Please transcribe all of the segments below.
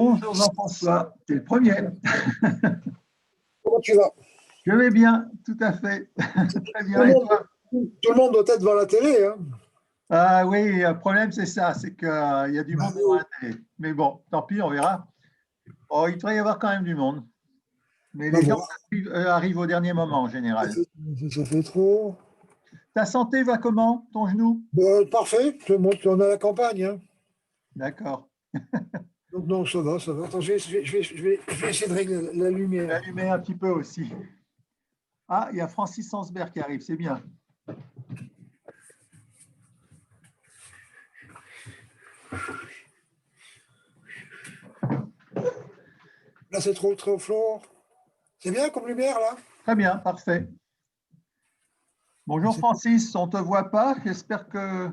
Bonjour Jean-François, tu es le premier. Comment tu vas? Je vais bien, tout à fait. Très bien. Et toi? Tout le monde doit être devant la télé. Hein. Ah oui, le problème c'est ça, c'est qu'il y a du monde devant la télé. Mais bon, tant pis, on verra. Oh, il devrait y avoir quand même du monde. Mais Bah les gens bon, arrivent au dernier moment en général. ça fait trop. Ta santé va comment, ton genou? Bon, parfait, tout le monde, on est à la campagne. Hein. D'accord. Donc non, ça va, ça va. Attends, je vais essayer de régler la Je vais lumière. allumer un petit peu aussi. Ah, il y a Francis Sansberg qui arrive, c'est bien. Là, c'est trop fort. C'est bien comme lumière, là? Très bien, parfait. Bonjour Francis, on ne te voit pas. J'espère que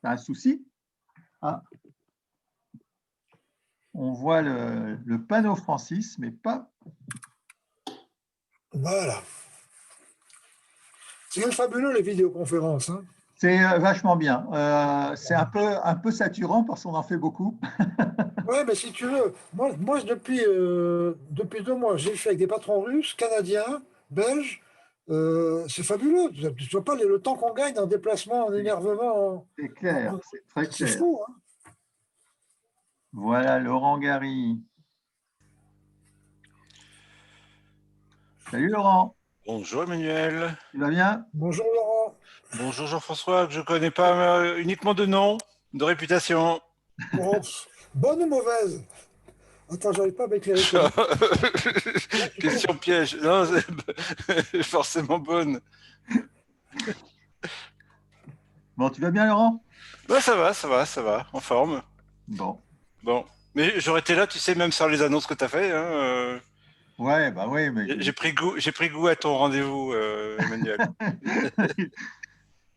tu as un souci. Ah, on voit le panneau Francis, mais pas. Voilà. C'est fabuleux, les vidéoconférences. Hein. C'est vachement bien. C'est un peu saturant parce qu'on en fait beaucoup. Ouais, mais si tu veux, moi depuis 2 mois, j'ai fait avec des patrons russes, canadiens, belges. C'est fabuleux. Tu ne vois pas le temps qu'on gagne en déplacement, en énervement. C'est clair, c'est très C'est clair. fou. Hein. Voilà, Laurent Gary. Salut Laurent, Bonjour Emmanuel. tu vas bien? Bonjour Laurent. Bonjour Jean-François, que je ne connais pas uniquement de nom, de réputation. Bon, bonne ou mauvaise? Attends, j'arrive pas à m'éclairer. Question piège. Non, c'est forcément bonne. Bon, tu vas bien Laurent? Bah, ça va, en forme. Bon. Bon. Mais j'aurais été là, tu sais, même sans les annonces que tu as fait. Hein, Ouais, bah oui, mais. j'ai pris goût à ton rendez-vous, Emmanuel.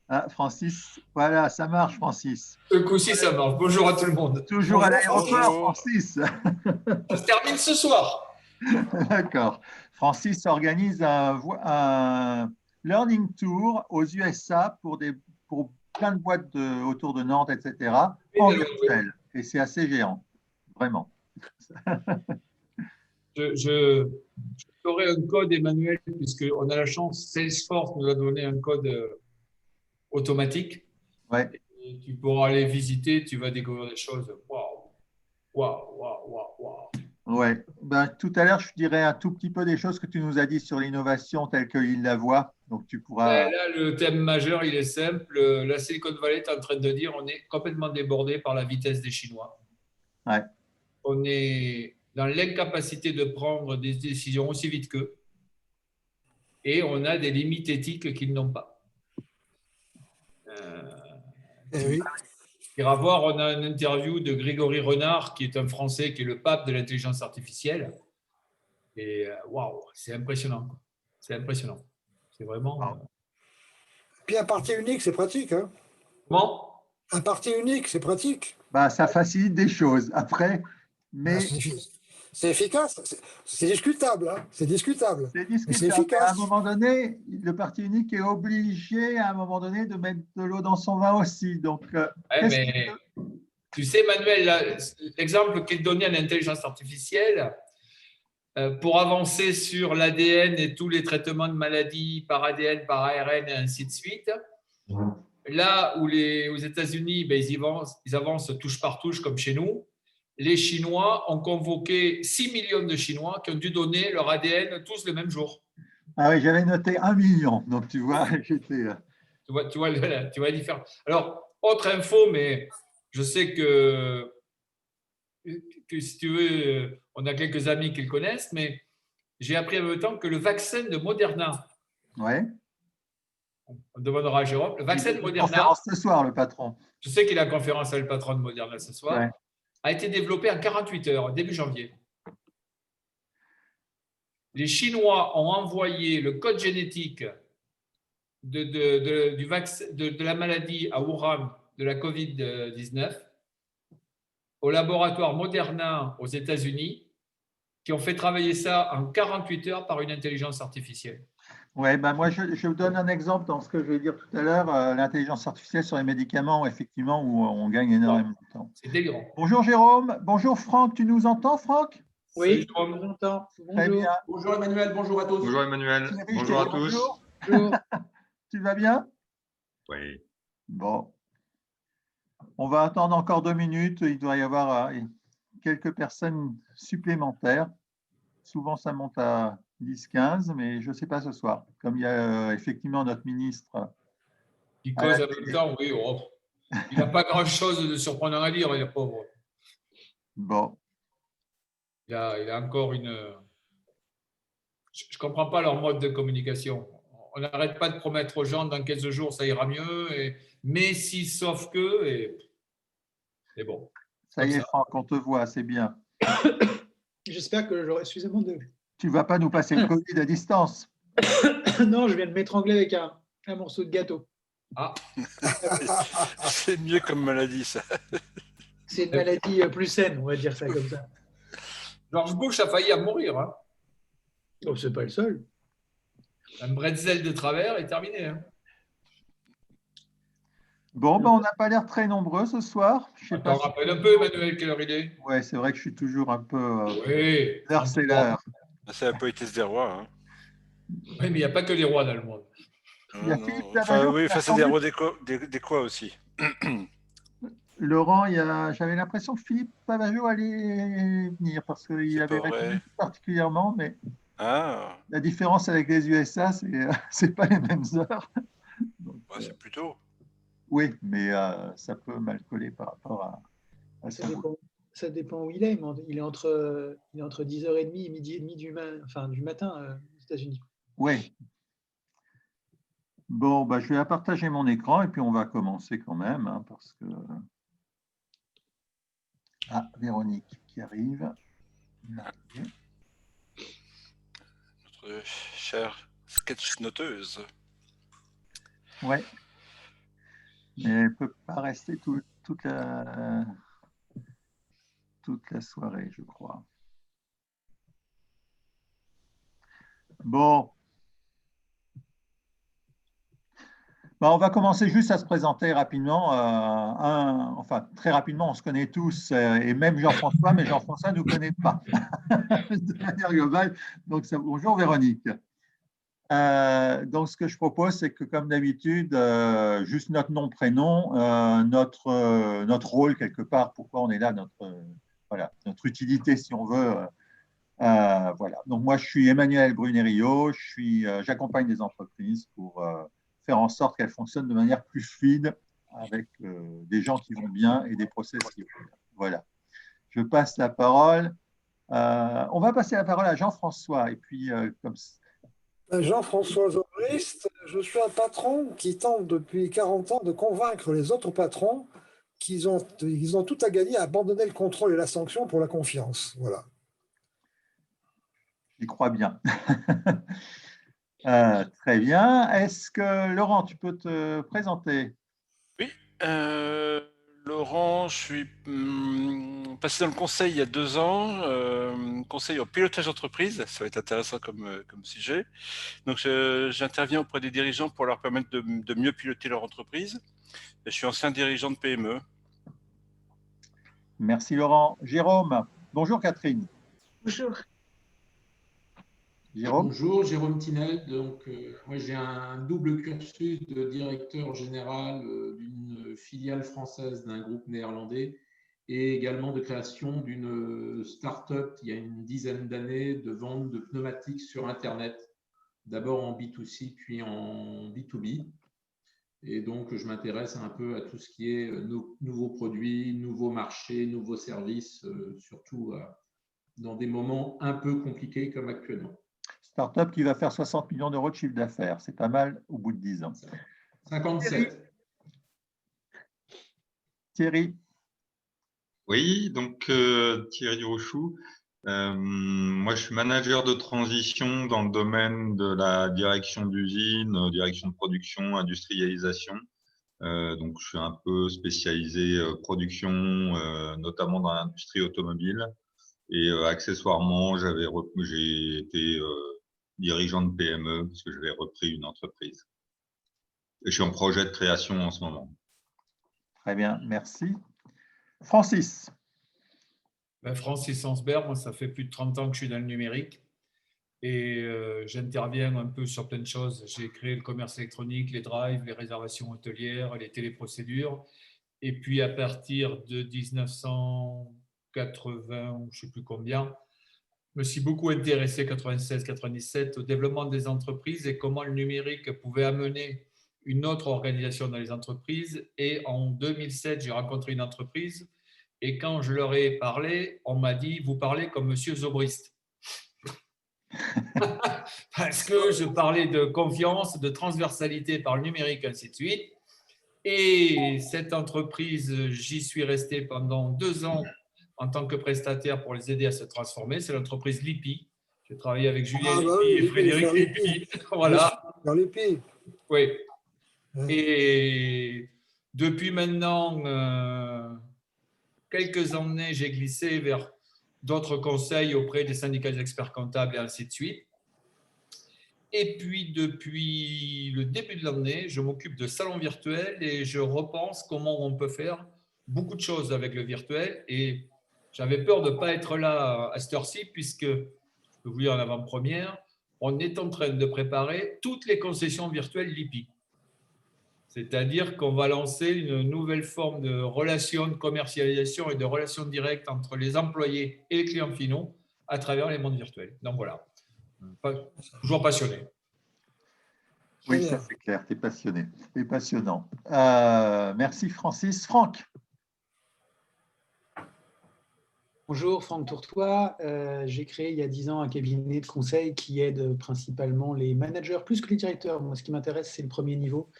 Ah, Francis, voilà, ça marche, Francis. Ce coup-ci, ça marche. Bonjour à tout le monde. Toujours à l'aéroport, Bonjour. Francis. Ça se termine ce soir. D'accord. Francis organise un learning tour aux USA pour plein de boîtes autour de Nantes, etc., en virtuel. Et c'est assez géant, vraiment. Je ferai un code, Emmanuel, puisqu'on a la chance, Salesforce nous a donné un code automatique. Ouais. Et tu pourras aller visiter, tu vas découvrir des choses. Waouh, waouh, waouh, waouh, waouh. Ouais. Ben, tout à l'heure, je dirais un tout petit peu des choses que tu nous as dit sur l'innovation telle qu'il la voit. Donc, tu pourras. Là, le thème majeur, il est simple. La Silicon Valley est en train de dire on est complètement débordé par la vitesse des Chinois. Ouais. On est dans l'incapacité de prendre des décisions aussi vite qu'eux. Et on a des limites éthiques qu'ils n'ont pas. Oui. On ira voir, on a une interview de Grégory Renard, qui est un Français, qui est le pape de l'intelligence artificielle. Et waouh, c'est impressionnant. C'est impressionnant. C'est vraiment. Puis un parti unique, c'est pratique. Hein. Comment? Un parti unique, c'est pratique. Ben, ça facilite des choses. Après, mais. C'est efficace. C'est discutable. Hein. C'est discutable. C'est Mais c'est discutable. efficace. À un moment donné, le parti unique est obligé, à un moment donné, de mettre de l'eau dans son vin aussi. Donc, Ouais, mais tu sais, Manuel, l'exemple qu'il donnait à l'intelligence artificielle, pour avancer sur l'ADN et tous les traitements de maladies par ADN, par ARN et ainsi de suite, là où aux États-Unis, ben, ils avancent touche par touche comme chez nous, les Chinois ont convoqué 6 millions de Chinois qui ont dû donner leur ADN tous le même jour. Ah oui, j'avais noté 1 million. Donc, tu vois, j'étais. Tu vois la différence. Alors, autre info, mais je sais que si tu veux, on a quelques amis qui le connaissent, mais j'ai appris en même temps que le vaccin de Moderna, Ouais. on demandera à Jérôme, le vaccin de Moderna, conférence ce soir, le patron. je sais qu'il a conférence avec le patron de Moderna ce soir, Ouais. a été développé en 48 heures, début janvier. Les Chinois ont envoyé le code génétique de la maladie à Wuhan, de la Covid-19, au laboratoire Moderna aux États-Unis, qui ont fait travailler ça en 48 heures par une intelligence artificielle. Ouais, ben moi, je vous donne un exemple dans ce que je vais dire tout à l'heure, l'intelligence artificielle sur les médicaments, effectivement, où on gagne énormément de temps. C'est délirant. Bonjour Jérôme. Bonjour Franck. Tu nous entends, Franck? Salut, Oui, Jérôme. je vous entends. Très Bonjour. bien. Bonjour Emmanuel, bonjour à tous. Bonjour Emmanuel, Thierry, je bonjour à t'ai dit tous. bonjour. Bonjour. Tu vas bien? Oui. Bon. On va attendre encore 2 minutes. Il doit y avoir quelques personnes supplémentaires. Souvent, ça monte à 10-15, mais je ne sais pas ce soir. Comme il y a effectivement notre ministre. Il cause en même temps, oui. Oh. Il n'a pas grand-chose de surprenant à dire, il est pauvre. Bon. Il a encore une. Je ne comprends pas leur mode de communication. On n'arrête pas de promettre aux gens dans 15 jours, ça ira mieux. Mais si, sauf que. Et bon. Ça y est, Franck, on te voit, c'est bien. J'espère que j'aurai suffisamment de. Tu ne vas pas nous passer le Covid à distance. Non, je viens de m'étrangler avec un morceau de gâteau. Ah, C'est mieux comme maladie, ça. C'est une maladie plus saine, on va dire ça comme ça. George Bush a failli à mourir. Hein. Oh, c'est pas le seul. Un bretzel de travers est terminé. Hein. Bon, ben, on n'a pas l'air très nombreux ce soir. Je sais Attends, pas si- rappelle un peu, Emmanuel, quelle heure il est. Ouais, c'est vrai que je suis toujours un peu. Oui. L'heure, c'est l'heure. C'est la poétesse des rois. Hein. Oui, mais il n'y a pas que les rois dans le monde. Il y a Non, Philippe non. Lavalleau Oui, qui a c'est des attendu. rois des quoi aussi. Laurent, j'avais l'impression que Philippe Pavageau allait venir parce qu'il C'est avait pas vrai. répondu particulièrement, mais Ah, la différence avec les USA, c'est pas les mêmes heures. Donc, bah, c'est plutôt. oui, mais ça peut mal coller par rapport à Ça ça. ça dépend où il est. Mais il est entre 10h30 et midi et demi du matin aux États-Unis. Oui. Bon, bah, je vais partager mon écran et puis on va commencer quand même, hein, parce que. Ah, Véronique qui arrive. Notre chère sketch-noteuse. Ouais. Mais elle ne peut pas rester toute la soirée, je crois. Bon. Bah, on va commencer juste à se présenter rapidement. Enfin, très rapidement, on se connaît tous, et même Jean-François, mais Jean-François ne nous connaît pas de manière globale. Donc, bonjour Véronique. Donc, ce que je propose, c'est que comme d'habitude, juste notre nom, prénom, notre rôle quelque part, pourquoi on est là, notre utilité si on veut. Voilà. Donc, moi, je suis Emmanuel Brunerio, j'accompagne des entreprises pour faire en sorte qu'elles fonctionnent de manière plus fluide avec des gens qui vont bien et des process qui vont bien. Voilà. Je passe la parole. On va passer la parole à Jean-François. Et puis, comme Jean-François Zobrist, je suis un patron qui tente depuis 40 ans de convaincre les autres patrons qu'ils ont tout à gagner à abandonner le contrôle et la sanction pour la confiance. Voilà. j'y crois bien. Très bien. Est-ce que, Laurent, tu peux te présenter? Oui, Laurent, je suis passé dans le conseil il y a 2 ans, conseil en pilotage d'entreprise, ça va être intéressant comme sujet. Donc, j'interviens auprès des dirigeants pour leur permettre de mieux piloter leur entreprise. Et je suis ancien dirigeant de PME. Merci, Laurent. Jérôme. Bonjour, Catherine. Bonjour. Jérôme. Bonjour, Jérôme Tinel. Donc, moi, j'ai un double cursus de directeur général d'une filiale française d'un groupe néerlandais et également de création d'une start-up il y a une dizaine d'années de vente de pneumatiques sur Internet, d'abord en B2C puis en B2B. Et donc, je m'intéresse un peu à tout ce qui est nouveaux produits, nouveaux marchés, nouveaux services, surtout dans des moments un peu compliqués comme actuellement. Start-up qui va faire 60 millions d'euros de chiffre d'affaires. C'est pas mal au bout de 10 ans. 57. Thierry. Oui, donc Thierry Durochou. Moi, je suis manager de transition dans le domaine de la direction d'usine, direction de production, industrialisation. Donc, je suis un peu spécialisé production, notamment dans l'industrie automobile. Et accessoirement, j'ai été dirigeant de PME, parce que j'avais repris une entreprise. Et je suis en projet de création en ce moment. Très bien, merci. Francis. Francis Hansberg, moi, ça fait plus de 30 ans que je suis dans le numérique et j'interviens un peu sur plein de choses. J'ai créé le commerce électronique, les drives, les réservations hôtelières, les téléprocédures. Et puis, à partir de 1980, je ne sais plus combien, je me suis beaucoup intéressé, 96-97, au développement des entreprises et comment le numérique pouvait amener une autre organisation dans les entreprises. Et en 2007, j'ai rencontré une entreprise et quand je leur ai parlé, on m'a dit « Vous parlez comme Monsieur Zobrist ». Parce que je parlais de confiance, de transversalité par le numérique, ainsi de suite. Et cette entreprise, j'y suis resté pendant 2 ans en tant que prestataire pour les aider à se transformer. C'est l'entreprise Lippi. J'ai travaillé avec Julien Lippi et Frédéric Lippi. Voilà. Dans Lippi. Oui. Et depuis maintenant quelques années, j'ai glissé vers d'autres conseils auprès des syndicats des experts comptables et ainsi de suite. Et puis, depuis le début de l'année, je m'occupe de salons virtuels et je repense comment on peut faire beaucoup de choses avec le virtuel. Et j'avais peur de ne pas être là à cette heure-ci, puisque, je peux vous dire en avant-première, on est en train de préparer toutes les concessions virtuelles Lippi. C'est-à-dire qu'on va lancer une nouvelle forme de relation de commercialisation et de relation directe entre les employés et les clients finaux à travers les mondes virtuels. Donc voilà. Toujours passionné. Oui, ça c'est clair, tu es passionné. C'est passionnant. Merci Francis. Franck. Bonjour, Franck Tourtois. J'ai créé il y a 10 ans un cabinet de conseil qui aide principalement les managers, plus que les directeurs. Moi, ce qui m'intéresse, c'est le premier niveau,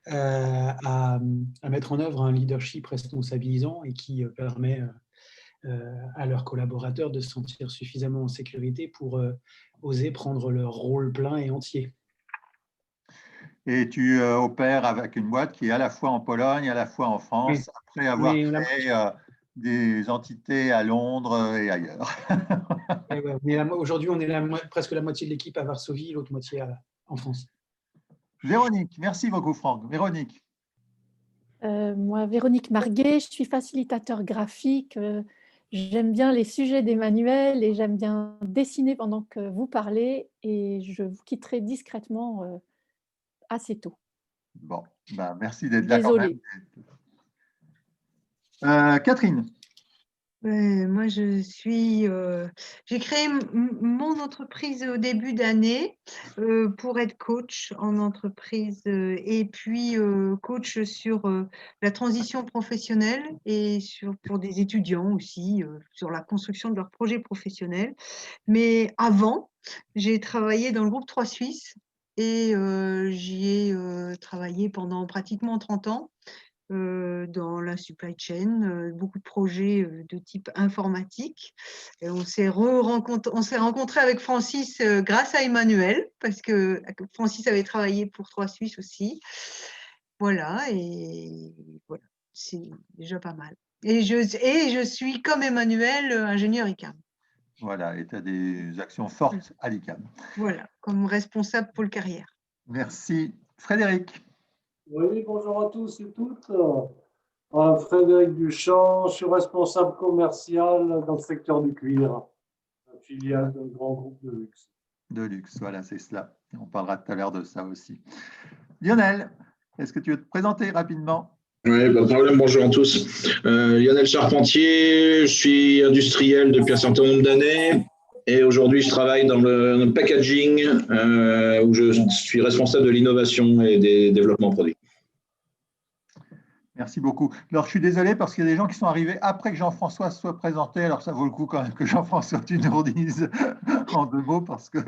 à mettre en œuvre un leadership responsabilisant et qui permet à leurs collaborateurs de se sentir suffisamment en sécurité pour oser prendre leur rôle plein et entier. Et tu opères avec une boîte qui est à la fois en Pologne, à la fois en France, Oui. après avoir Oui, créé des entités à Londres et ailleurs. Aujourd'hui, on est presque la moitié de l'équipe à Varsovie, l'autre moitié en France. Véronique, merci beaucoup Franck. Véronique. Moi, Véronique Marguet, je suis facilitateur graphique. J'aime bien les sujets d'Emmanuel et j'aime bien dessiner pendant que vous parlez et je vous quitterai discrètement assez tôt. Bon, ben, merci d'être là quand même. Catherine. Moi, j'ai créé mon entreprise au début d'année pour être coach en entreprise et puis coach sur la transition professionnelle et pour des étudiants aussi, sur la construction de leur projet professionnel. Mais avant, j'ai travaillé dans le groupe 3 Suisses et j'y ai travaillé pendant pratiquement 30 ans. Dans la supply chain, beaucoup de projets de type informatique. Et on s'est rencontré avec Francis grâce à Emmanuel, parce que Francis avait travaillé pour 3 Suisses aussi. Voilà, et voilà, c'est déjà pas mal. Et je suis, comme Emmanuel, ingénieur ICAM. Voilà, et tu as des actions fortes à l'ICAM. Voilà, comme responsable pôle carrière. Merci. Frédéric. Oui, bonjour à tous et toutes. Frédéric Duchamp, je suis responsable commercial dans le secteur du cuir, filiale d'un grand groupe de luxe. De luxe, voilà, c'est cela. On parlera tout à l'heure de ça aussi. Lionel, est-ce que tu veux te présenter rapidement? Oui, pas de problème, bonjour à tous. Lionel Charpentier, je suis industriel depuis un certain nombre d'années. Et aujourd'hui, je travaille dans le packaging où je suis responsable de l'innovation et des développements produits. Merci beaucoup. Alors, je suis désolé parce qu'il y a des gens qui sont arrivés après que Jean-François soit présenté. Alors, ça vaut le coup quand même que Jean-François, tu nous redises en 2 mots parce que…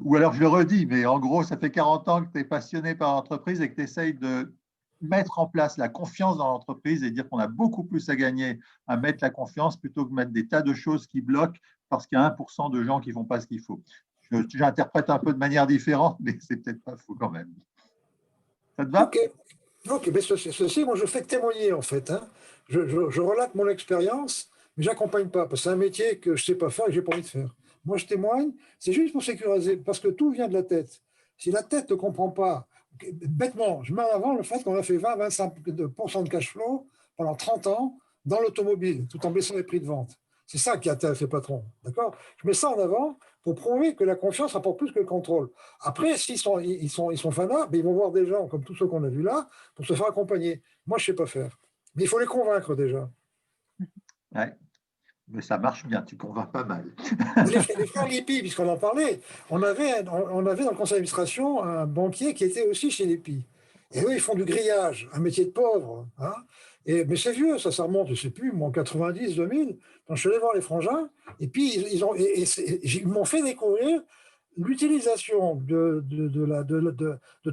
ou alors, je le redis, mais en gros, ça fait 40 ans que tu es passionné par l'entreprise et que tu essayes de mettre en place la confiance dans l'entreprise et dire qu'on a beaucoup plus à gagner à mettre la confiance plutôt que mettre des tas de choses qui bloquent parce qu'il y a 1% de gens qui ne font pas ce qu'il faut. J'interprète un peu de manière différente, mais c'est peut-être pas faux quand même. Ça te va? Ok, mais ceci, moi, je fais que témoigner, en fait. Hein. Je relate mon expérience, mais je n'accompagne pas, parce que c'est un métier que je ne sais pas faire et que je n'ai pas envie de faire. moi je témoigne, c'est juste pour sécuriser, parce que tout vient de la tête. Si la tête ne comprend pas, bêtement, je mets en avant le fait qu'on a fait 20-25% de cash flow pendant 30 ans dans l'automobile, tout en baissant les prix de vente. C'est ça qui intéresse les patrons, d'accord? Je mets ça en avant pour prouver que la confiance rapporte plus que le contrôle. Après, s'ils sont fanats, ils vont voir des gens comme tous ceux qu'on a vus là pour se faire accompagner. Moi, je ne sais pas faire. Mais il faut les convaincre déjà. Ouais. Mais ça marche bien, tu convaincs pas mal. Les frères Lippi, puisqu'on en parlait, on avait dans le conseil d'administration un banquier qui était aussi chez Lippi. Et eux, ils font du grillage, un métier de pauvre. Hein. Mais c'est vieux, ça remonte, je ne sais plus, en 90, 2000. Donc je suis allé voir les frangins, et puis ils m'ont fait découvrir l'utilisation de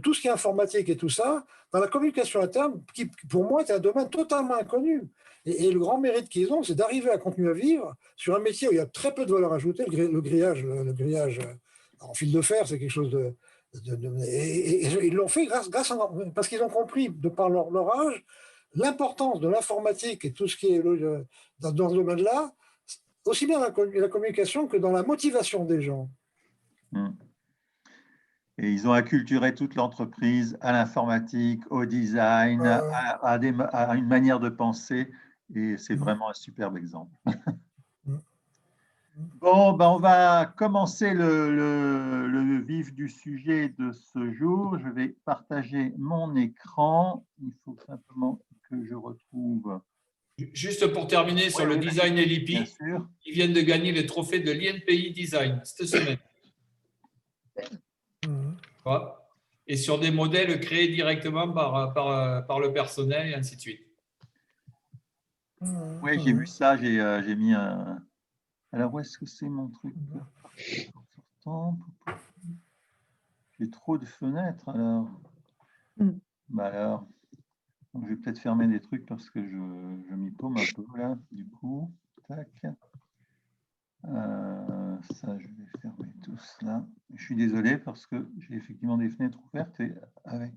tout ce qui est informatique et tout ça dans la communication interne, qui pour moi était un domaine totalement inconnu. Et le grand mérite qu'ils ont, c'est d'arriver à continuer à vivre sur un métier où il y a très peu de valeur ajoutée. Le grillage en fil de fer, c'est quelque chose et ils l'ont fait parce qu'ils ont compris, de par leur âge, l'importance de l'informatique et tout ce qui est dans ce domaine-là, aussi bien dans la communication que dans la motivation des gens. Et ils ont acculturé toute l'entreprise à l'informatique, au design, à une manière de penser. Et c'est vraiment un superbe exemple. Bon, ben on va commencer le vif du sujet de ce jour. Je vais partager mon écran. Il faut simplement que je retrouve… Juste pour terminer sur le design et l'IPI, ils viennent de gagner le trophée de l'INPI Design cette semaine. Et sur des modèles créés directement par le personnel et ainsi de suite. Oui, j'ai vu ça, j'ai mis un… Alors, où est-ce que c'est mon truc? J'ai trop de fenêtres, alors. Bah alors, donc, je vais peut-être fermer des trucs parce que je m'y paume un peu, là, du coup. Tac. Ça, je vais fermer tout cela. Je suis désolé parce que j'ai effectivement des fenêtres ouvertes et avec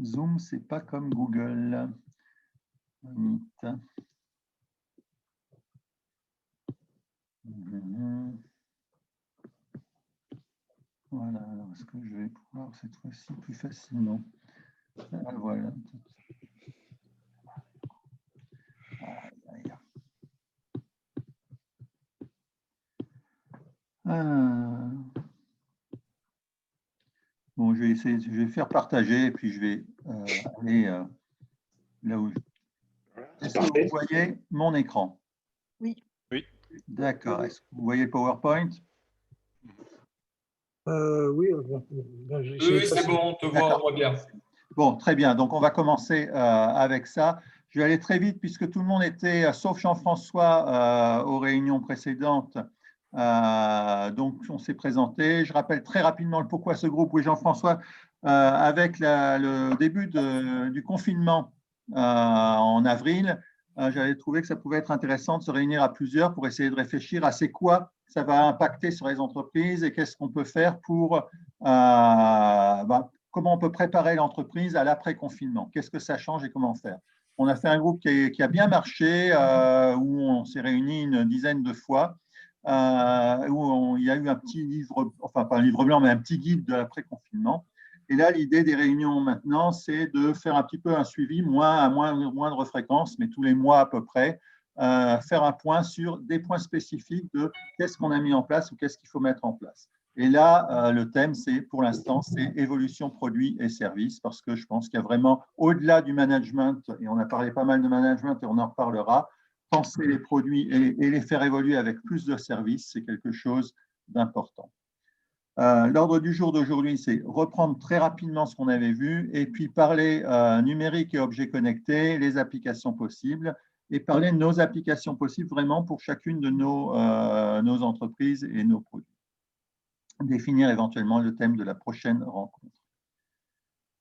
Zoom, c'est pas comme Google. Voilà, alors est-ce que je vais pouvoir cette fois-ci plus facilement? Voilà. Bon, je vais faire partager et puis je vais aller là où Est-ce que vous voyez mon écran? Oui. Oui. D'accord. Est-ce que vous voyez le PowerPoint? Oui, c'est bon, on te voit bien. Bon, très bien. Donc, on va commencer avec ça. Je vais aller très vite puisque tout le monde était, sauf Jean-François, aux réunions précédentes. Donc, on s'est présenté. Je rappelle très rapidement le pourquoi ce groupe. Oui, Jean-François, avec le début du confinement en avril, j'avais trouvé que ça pouvait être intéressant de se réunir à plusieurs pour essayer de réfléchir à c'est quoi ça va impacter sur les entreprises et qu'est-ce qu'on peut faire pour comment on peut préparer l'entreprise à l'après-confinement. Qu'est-ce que ça change et comment faire? On a fait un groupe qui a bien marché, où on s'est réunis une dizaine de fois, où il y a eu un petit livre, enfin pas un livre blanc, mais un petit guide de l'après-confinement. Et là, l'idée des réunions maintenant, c'est de faire un petit peu un suivi, à moindre fréquence, mais tous les mois à peu près, faire un point sur des points spécifiques de qu'est-ce qu'on a mis en place ou qu'est-ce qu'il faut mettre en place. Et là, le thème, pour l'instant, c'est évolution produits et services, parce que je pense qu'il y a vraiment, au-delà du management, et on a parlé pas mal de management et on en reparlera, penser les produits et les faire évoluer avec plus de services, c'est quelque chose d'important. L'ordre du jour d'aujourd'hui, c'est reprendre très rapidement ce qu'on avait vu et puis parler numérique et objets connectés, les applications possibles et parler de nos applications possibles vraiment pour chacune de nos entreprises et nos produits. Définir éventuellement le thème de la prochaine rencontre.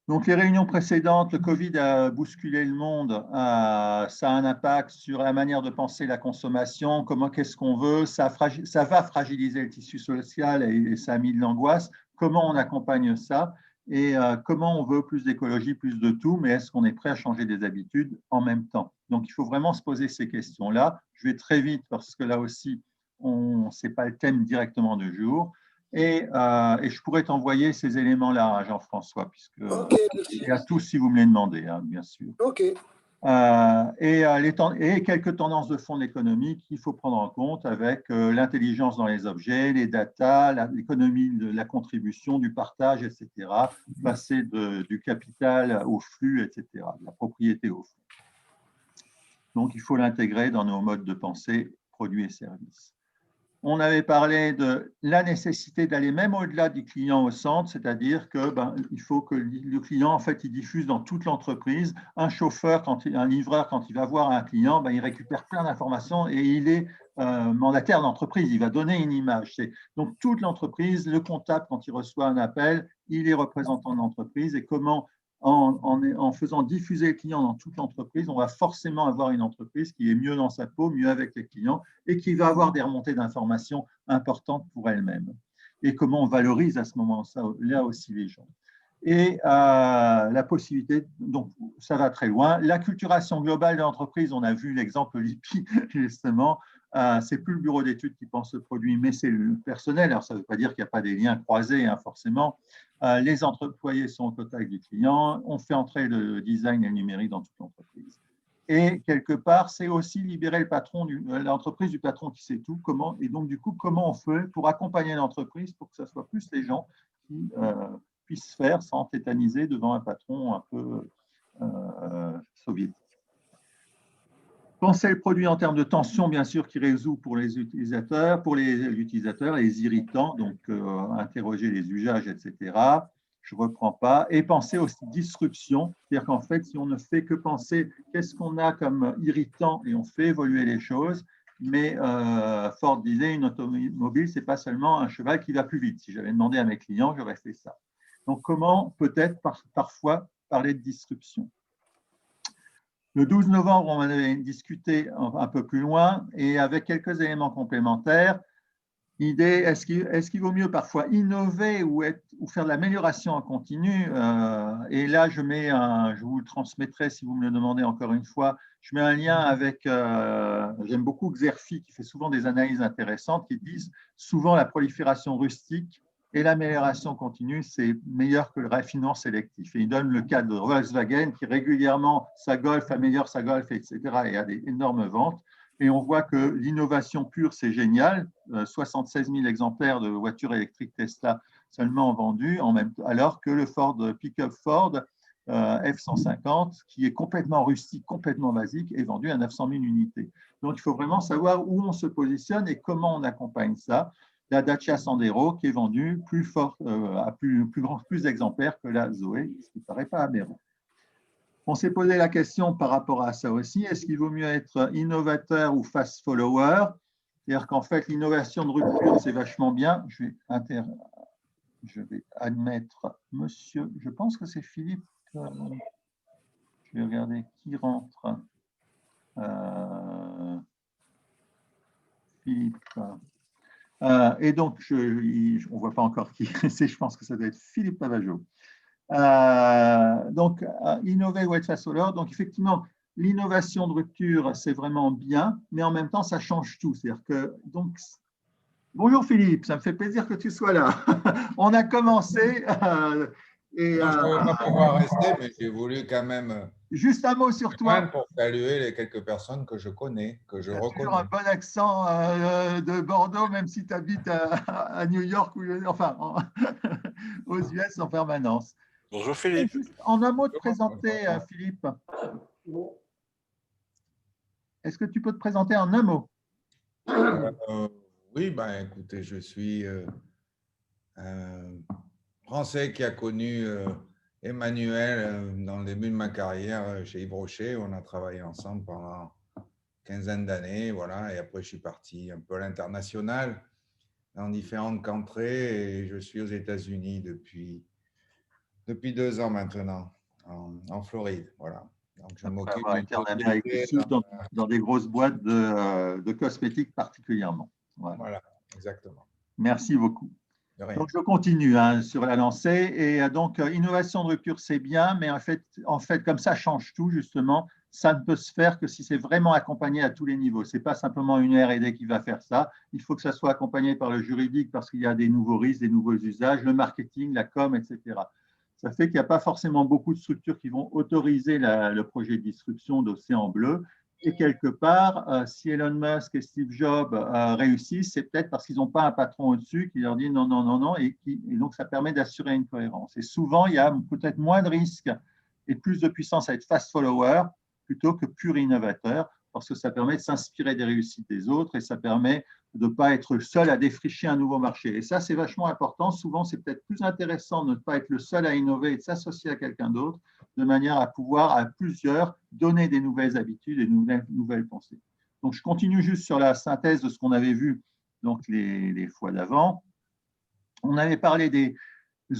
Donc, les réunions précédentes, le Covid a bousculé le monde, ça a un impact sur la manière de penser la consommation, qu'est-ce qu'on veut, ça va fragiliser le tissu social et ça a mis de l'angoisse. Comment on accompagne ça et comment on veut plus d'écologie, plus de tout, mais est-ce qu'on est prêt à changer des habitudes en même temps? Donc, il faut vraiment se poser ces questions-là. Je vais très vite parce que là aussi, ce n'est pas le thème directement du jour. Et je pourrais t'envoyer ces éléments-là, Jean-François, puisque et à tous si vous me les demandez, hein, bien sûr. OK. Et quelques tendances de fond de l'économie qu'il faut prendre en compte avec l'intelligence dans les objets, les data, l'économie de la contribution, du partage, etc. Passer du capital au flux, etc., de la propriété au flux. Donc, il faut l'intégrer dans nos modes de pensée, produits et services. On avait parlé de la nécessité d'aller même au-delà du client au centre, c'est-à-dire que il faut que le client, en fait, il diffuse dans toute l'entreprise. Un chauffeur, un livreur, quand il va voir un client, il récupère plein d'informations et il est mandataire d'entreprise. Il va donner une image. Donc, toute l'entreprise, le comptable, quand il reçoit un appel, il est représentant de l'entreprise et comment en faisant diffuser le client dans toute l'entreprise, on va forcément avoir une entreprise qui est mieux dans sa peau, mieux avec les clients et qui va avoir des remontées d'informations importantes pour elle-même. Et comment on valorise à ce moment-là aussi les gens. Et la possibilité, donc ça va très loin, l'acculturation globale de l'entreprise, on a vu l'exemple Lippi justement, c'est plus le bureau d'études qui pense le produit, mais c'est le personnel. Alors ça ne veut pas dire qu'il n'y a pas des liens croisés, hein, forcément. Les employés sont au contact du client, on fait entrer le design et le numérique dans toute l'entreprise. Et quelque part, c'est aussi libérer le patron, l'entreprise du patron qui sait tout. Et donc, du coup, comment on fait pour accompagner l'entreprise pour que ce soit plus les gens qui puissent faire sans tétaniser devant un patron un peu soviétique. Penser le produit en termes de tension, bien sûr, qui résout pour les utilisateurs, les irritants, donc interroger les usages, etc. Je ne reprends pas. Et penser aussi disruption, c'est-à-dire qu'en fait, si on ne fait que penser qu'est-ce qu'on a comme irritant et on fait évoluer les choses, mais Ford disait, une automobile, ce n'est pas seulement un cheval qui va plus vite. Si j'avais demandé à mes clients, j'aurais fait ça. Donc, comment peut-être parfois parler de disruption? Le 12 novembre, on en avait discuté un peu plus loin et avec quelques éléments complémentaires. L'idée, est-ce qu'il vaut mieux parfois innover ou faire de l'amélioration en continu? Et là, je vous le transmettrai si vous me le demandez encore une fois. Je mets un lien avec, j'aime beaucoup Xerfi qui fait souvent des analyses intéressantes qui disent souvent la prolifération rustique et l'amélioration continue, c'est meilleur que le raffinement sélectif. Et il donne le cas de Volkswagen qui régulièrement, sa Golf améliore sa Golf, etc. et a des énormes ventes. Et on voit que l'innovation pure, c'est génial. 76 000 exemplaires de voitures électriques Tesla seulement vendus, alors que le pick-up Ford F-150, qui est complètement rustique, complètement basique, est vendu à 900 000 unités. Donc, il faut vraiment savoir où on se positionne et comment on accompagne ça. La Dacia Sandero qui est vendue plus fort, à plus d'exemplaires que la Zoé, ce qui ne paraît pas aberrant. On s'est posé la question par rapport à ça aussi, est-ce qu'il vaut mieux être innovateur ou fast follower? C'est-à-dire qu'en fait, l'innovation de rupture, c'est vachement bien. Je vais admettre, monsieur, je pense que c'est Philippe. Je vais regarder qui rentre. Philippe. Et donc, on ne voit pas encore qui c'est, je pense que ça doit être Philippe Pavageau. Donc, innover ou être fast follower. Donc, effectivement, l'innovation de rupture, c'est vraiment bien, mais en même temps, ça change tout. C'est-à-dire que, donc, bonjour Philippe, ça me fait plaisir que tu sois là. On a commencé. Je ne vais pas pouvoir rester, mais j'ai voulu quand même. Juste un mot sur toi. Pour saluer les quelques personnes que je connais, que je reconnais. Toujours un bon accent de Bordeaux, même si tu habites à New York, enfin, aux US en permanence. Bonjour Philippe. En un mot de présenter, Philippe. Est-ce que tu peux te présenter en un mot? Oui, écoutez, je suis Français qui a connu Emmanuel dans le début de ma carrière chez Yves Rocher. On a travaillé ensemble pendant une quinzaine d'années, voilà. Et après, je suis parti un peu à l'international dans différentes contrées et je suis aux États-Unis depuis 2 ans maintenant, en Floride, voilà. Donc, je m'occupe dans des grosses boîtes de cosmétiques particulièrement. Voilà, exactement. Merci beaucoup. Donc, je continue sur la lancée. Et donc, innovation de rupture, c'est bien, mais en fait, comme ça change tout, justement, ça ne peut se faire que si c'est vraiment accompagné à tous les niveaux. Ce n'est pas simplement une R&D qui va faire ça. Il faut que ça soit accompagné par le juridique parce qu'il y a des nouveaux risques, des nouveaux usages, le marketing, la com, etc. Ça fait qu'il n'y a pas forcément beaucoup de structures qui vont autoriser le projet de disruption d'Océan Bleu. Et quelque part, si Elon Musk et Steve Jobs réussissent, c'est peut-être parce qu'ils n'ont pas un patron au-dessus qui leur dit non, non, non, non, et donc ça permet d'assurer une cohérence. Et souvent, il y a peut-être moins de risques et plus de puissance à être fast follower plutôt que pur innovateur, parce que ça permet de s'inspirer des réussites des autres et ça permet de ne pas être seul à défricher un nouveau marché. Et ça, c'est vachement important. Souvent, c'est peut-être plus intéressant de ne pas être le seul à innover et de s'associer à quelqu'un d'autre, de manière à pouvoir, à plusieurs, donner des nouvelles habitudes et de nouvelles pensées. Donc, je continue juste sur la synthèse de ce qu'on avait vu donc, les fois d'avant. On avait parlé des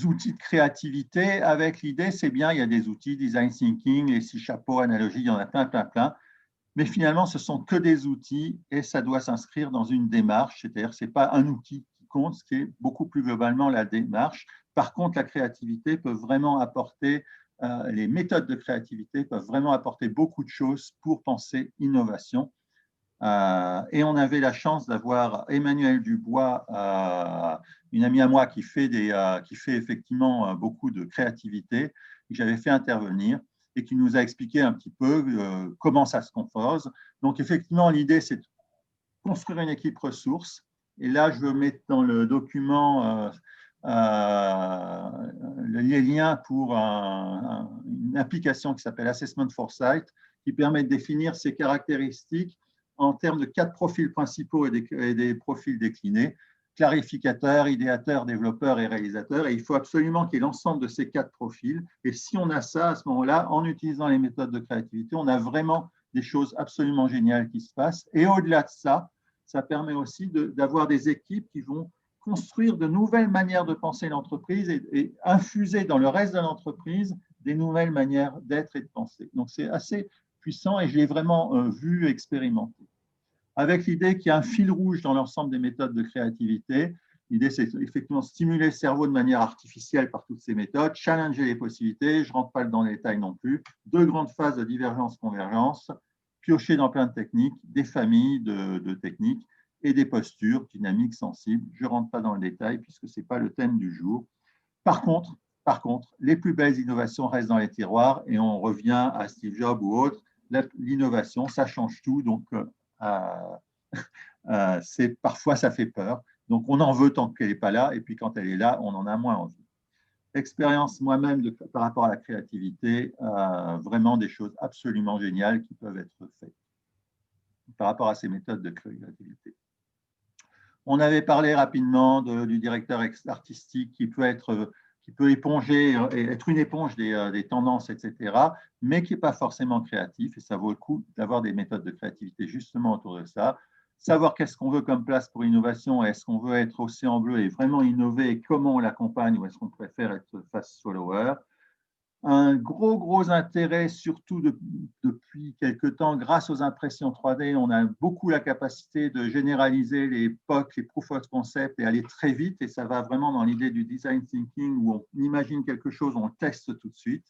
outils de créativité avec l'idée, c'est bien, il y a des outils, design thinking, les 6 chapeaux, analogie, il y en a plein, plein, plein. Mais finalement, ce ne sont que des outils et ça doit s'inscrire dans une démarche, c'est-à-dire que ce n'est pas un outil qui compte, c'est beaucoup plus globalement la démarche. Par contre, la créativité peut vraiment apporter, les méthodes de créativité peuvent vraiment apporter beaucoup de choses pour penser innovation. Et on avait la chance d'avoir Emmanuel Dubois, une amie à moi qui fait effectivement beaucoup de créativité, que j'avais fait intervenir et qui nous a expliqué un petit peu comment ça se compose. Donc, effectivement, l'idée, c'est de construire une équipe ressources. Et là, je veux mettre dans le document les liens pour une application qui s'appelle Assessment Foresight, qui permet de définir ces caractéristiques en termes de 4 profils principaux et des profils déclinés, clarificateur, idéateur, développeur et réalisateur. Et il faut absolument qu'il y ait l'ensemble de ces 4 profils. Et si on a ça, à ce moment-là, en utilisant les méthodes de créativité, on a vraiment des choses absolument géniales qui se passent. Et au-delà de ça, ça permet aussi d'avoir des équipes qui vont construire de nouvelles manières de penser l'entreprise et infuser dans le reste de l'entreprise des nouvelles manières d'être et de penser. Donc, c'est assez puissant et je l'ai vraiment vu, expérimenté. Avec l'idée qu'il y a un fil rouge dans l'ensemble des méthodes de créativité. L'idée, c'est effectivement stimuler le cerveau de manière artificielle par toutes ces méthodes, challenger les possibilités, je ne rentre pas dans les détails non plus, 2 grandes phases de divergence-convergence, piocher dans plein de techniques, des familles de techniques et des postures dynamiques, sensibles. Je ne rentre pas dans le détail puisque ce n'est pas le thème du jour. Par contre, les plus belles innovations restent dans les tiroirs et on revient à Steve Jobs ou autre. L'innovation, ça change tout, donc parfois ça fait peur. Donc on en veut tant qu'elle n'est pas là, et puis quand elle est là, on en a moins envie. Expérience moi-même par rapport à la créativité, vraiment des choses absolument géniales qui peuvent être faites par rapport à ces méthodes de créativité. On avait parlé rapidement du directeur artistique qui peut éponger, être une éponge des tendances, etc., mais qui n'est pas forcément créatif. Et ça vaut le coup d'avoir des méthodes de créativité justement autour de ça. Savoir qu'est-ce qu'on veut comme place pour l'innovation, est-ce qu'on veut être Océan Bleu et vraiment innover, et comment on l'accompagne, ou est-ce qu'on préfère être fast follower. Un gros intérêt, surtout depuis quelques temps, grâce aux impressions 3D, on a beaucoup la capacité de généraliser les POC, les proof of concept et aller très vite. Et ça va vraiment dans l'idée du design thinking où on imagine quelque chose, on le teste tout de suite.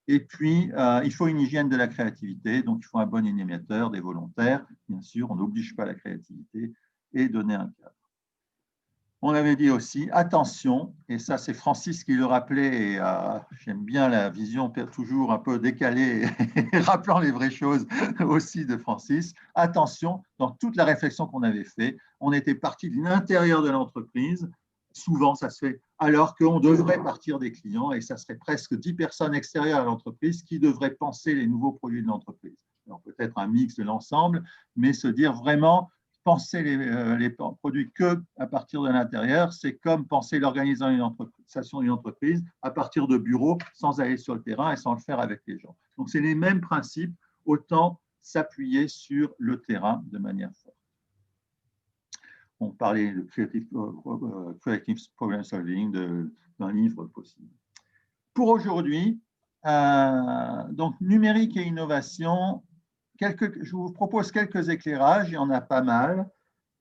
Et puis, il faut une hygiène de la créativité. Donc, il faut un bon animateur, des volontaires, bien sûr, on n'oblige pas la créativité et donner un cadre. On avait dit aussi, attention, et ça c'est Francis qui le rappelait, et j'aime bien la vision toujours un peu décalée, et rappelant les vraies choses aussi de Francis, attention, dans toute la réflexion qu'on avait faite, on était parti de l'intérieur de l'entreprise, souvent ça se fait, alors qu'on devrait partir des clients, et ça serait presque 10 personnes extérieures à l'entreprise qui devraient penser les nouveaux produits de l'entreprise. Alors peut-être un mix de l'ensemble, mais se dire vraiment, penser les produits qu'à partir de l'intérieur, c'est comme penser l'organisation d'une entreprise à partir de bureaux sans aller sur le terrain et sans le faire avec les gens. Donc, c'est les mêmes principes, autant s'appuyer sur le terrain de manière forte. On parlait de creative problem solving, d'un livre possible. Pour aujourd'hui, donc numérique et innovation, je vous propose quelques éclairages, il y en a pas mal.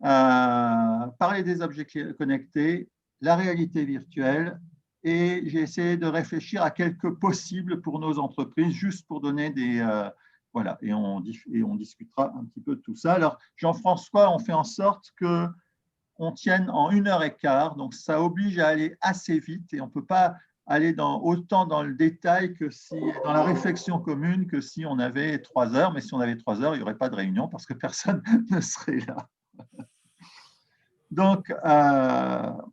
Parler des objets connectés, la réalité virtuelle, et j'ai essayé de réfléchir à quelques possibles pour nos entreprises, juste pour donner Voilà, et on discutera un petit peu de tout ça. Alors, Jean-François, on fait en sorte qu'on tienne en 1h15, donc ça oblige à aller assez vite et on ne peut pas aller autant dans le détail que dans la réflexion commune que si on avait 3 heures, mais si on avait 3 heures, il n'y aurait pas de réunion parce que personne ne serait là. Donc, alors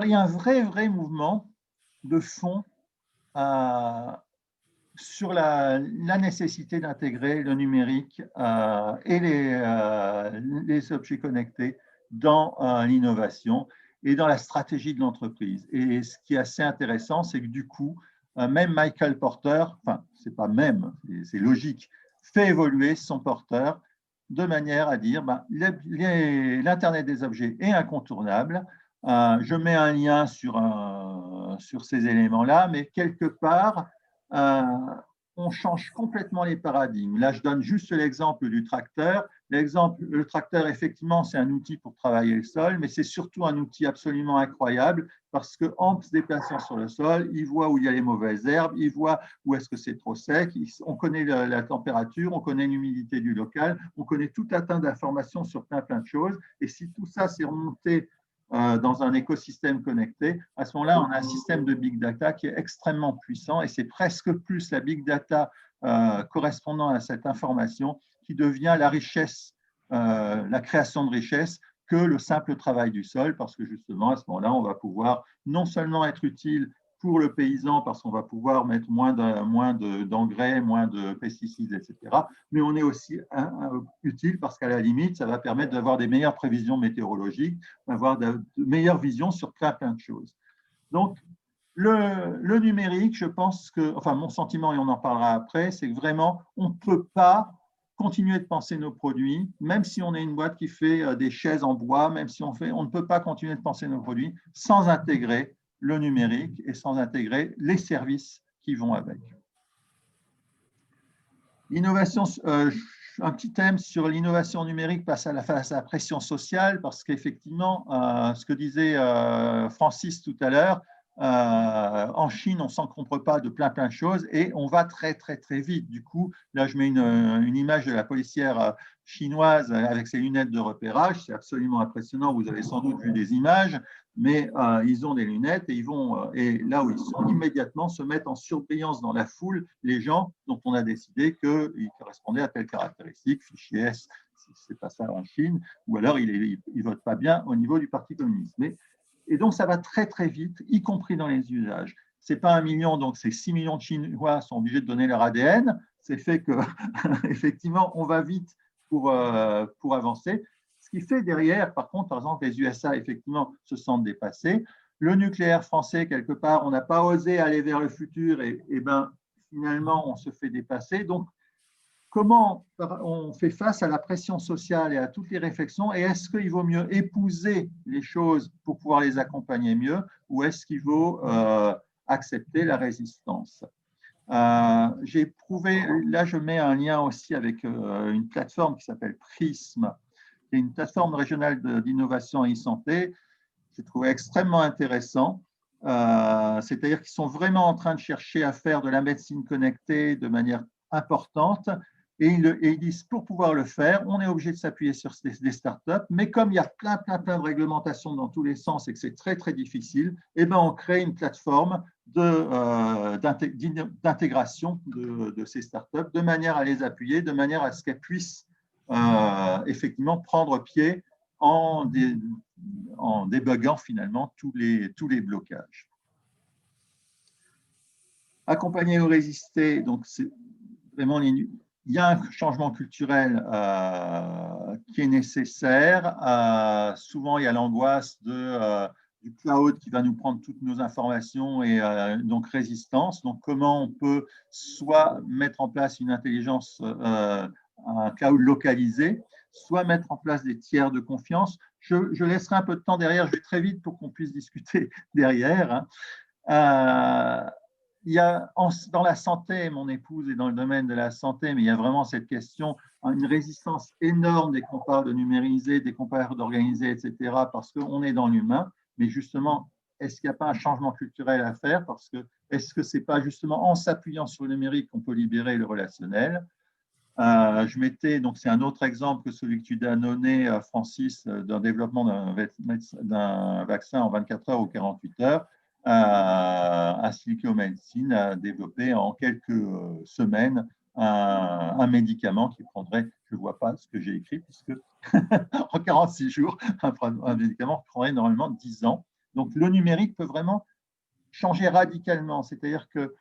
il y a un vrai mouvement de fond sur la nécessité d'intégrer le numérique et les objets connectés dans l'innovation et dans la stratégie de l'entreprise. Et ce qui est assez intéressant, c'est que du coup, même Michael Porter, enfin, c'est pas même, c'est logique, fait évoluer son porteur de manière à dire l'Internet des objets est incontournable. Je mets un lien sur ces éléments-là, mais quelque part, on change complètement les paradigmes. Là, je donne juste l'exemple du tracteur. Le tracteur, effectivement, c'est un outil pour travailler le sol, mais c'est surtout un outil absolument incroyable parce qu'en se déplaçant sur le sol, il voit où il y a les mauvaises herbes, il voit où est-ce que c'est trop sec, on connaît la température, on connaît l'humidité du local, on connaît tout un tas d'informations sur plein de choses. Et si tout ça s'est remonté dans un écosystème connecté, à ce moment-là, on a un système de big data qui est extrêmement puissant et c'est presque plus la big data correspondant à cette information qui devient la richesse, la création de richesse que le simple travail du sol, parce que justement, à ce moment-là, on va pouvoir non seulement être utile pour le paysan parce qu'on va pouvoir mettre moins d'engrais, moins de pesticides, etc. Mais on est aussi utile parce qu'à la limite, ça va permettre d'avoir des meilleures prévisions météorologiques, d'avoir de meilleures visions sur plein de choses. Donc, le numérique, je pense que, enfin, mon sentiment, et on en parlera après, c'est que vraiment, on ne peut pas continuer de penser nos produits, même si on est une boîte qui fait des chaises en bois, même si on ne peut pas continuer de penser nos produits sans intégrer le numérique et sans intégrer les services qui vont avec. L'innovation, un petit thème sur l'innovation numérique face à la pression sociale, parce qu'effectivement, ce que disait Francis tout à l'heure, en Chine, on ne s'encombre pas de plein de choses et on va très vite. Du coup, là, je mets une image de la policière chinoise avec ses lunettes de repérage. C'est absolument impressionnant. Vous avez sans doute vu des images, mais ils ont des lunettes et là où ils sont, immédiatement se mettent en surveillance dans la foule les gens dont on a décidé qu'ils correspondaient à telle caractéristique, fichier S, si ce n'est pas ça en Chine, ou alors ils ne votent pas bien au niveau du Parti communiste. Et donc, ça va très vite, y compris dans les usages. Ce n'est pas 1 million, donc c'est 6 millions de Chinois sont obligés de donner leur ADN. C'est fait que, effectivement, on va vite pour avancer. Ce qui fait derrière, par contre, par exemple, les USA, effectivement, se sentent dépassés. Le nucléaire français, quelque part, on n'a pas osé aller vers le futur et finalement, on se fait dépasser. Donc, comment on fait face à la pression sociale et à toutes les réflexions, et est-ce qu'il vaut mieux épouser les choses pour pouvoir les accompagner mieux, ou est-ce qu'il vaut accepter la résistance? J'ai éprouvé, là je mets un lien aussi avec une plateforme qui s'appelle Prism, qui est une plateforme régionale d'innovation en e-santé. J'ai trouvé extrêmement intéressant. C'est-à-dire qu'ils sont vraiment en train de chercher à faire de la médecine connectée de manière importante. Et ils disent, pour pouvoir le faire, on est obligé de s'appuyer sur des startups, mais comme il y a plein de réglementations dans tous les sens et que c'est très difficile, eh ben on crée une plateforme d'intégration de ces startups de manière à les appuyer, de manière à ce qu'elles puissent effectivement prendre pied en débuguant finalement tous les blocages. Accompagner ou résister, donc c'est vraiment il y a un changement culturel qui est nécessaire. Souvent, il y a l'angoisse du cloud qui va nous prendre toutes nos informations et donc résistance. Donc, comment on peut soit mettre en place une intelligence, un cloud localisé, soit mettre en place des tiers de confiance. Je laisserai un peu de temps derrière, je vais très vite pour qu'on puisse discuter derrière. Il y a dans la santé, mon épouse est dans le domaine de la santé, mais il y a vraiment cette question, une résistance énorme dès qu'on parle de numériser, dès qu'on parle d'organiser, etc., parce qu'on est dans l'humain. Mais justement, est-ce qu'il n'y a pas un changement culturel à faire? Parce que est-ce que ce n'est pas justement en s'appuyant sur le numérique qu'on peut libérer le relationnel? Je mettais, donc c'est un autre exemple que celui que tu as donné, Francis, d'un développement d'un vaccin en 24 heures ou 48 heures. Institut Médecine a développé en quelques semaines un médicament qui prendrait, je ne vois pas ce que j'ai écrit, puisque en 46 jours, un médicament prendrait normalement 10 ans. Donc le numérique peut vraiment changer radicalement, c'est-à-dire que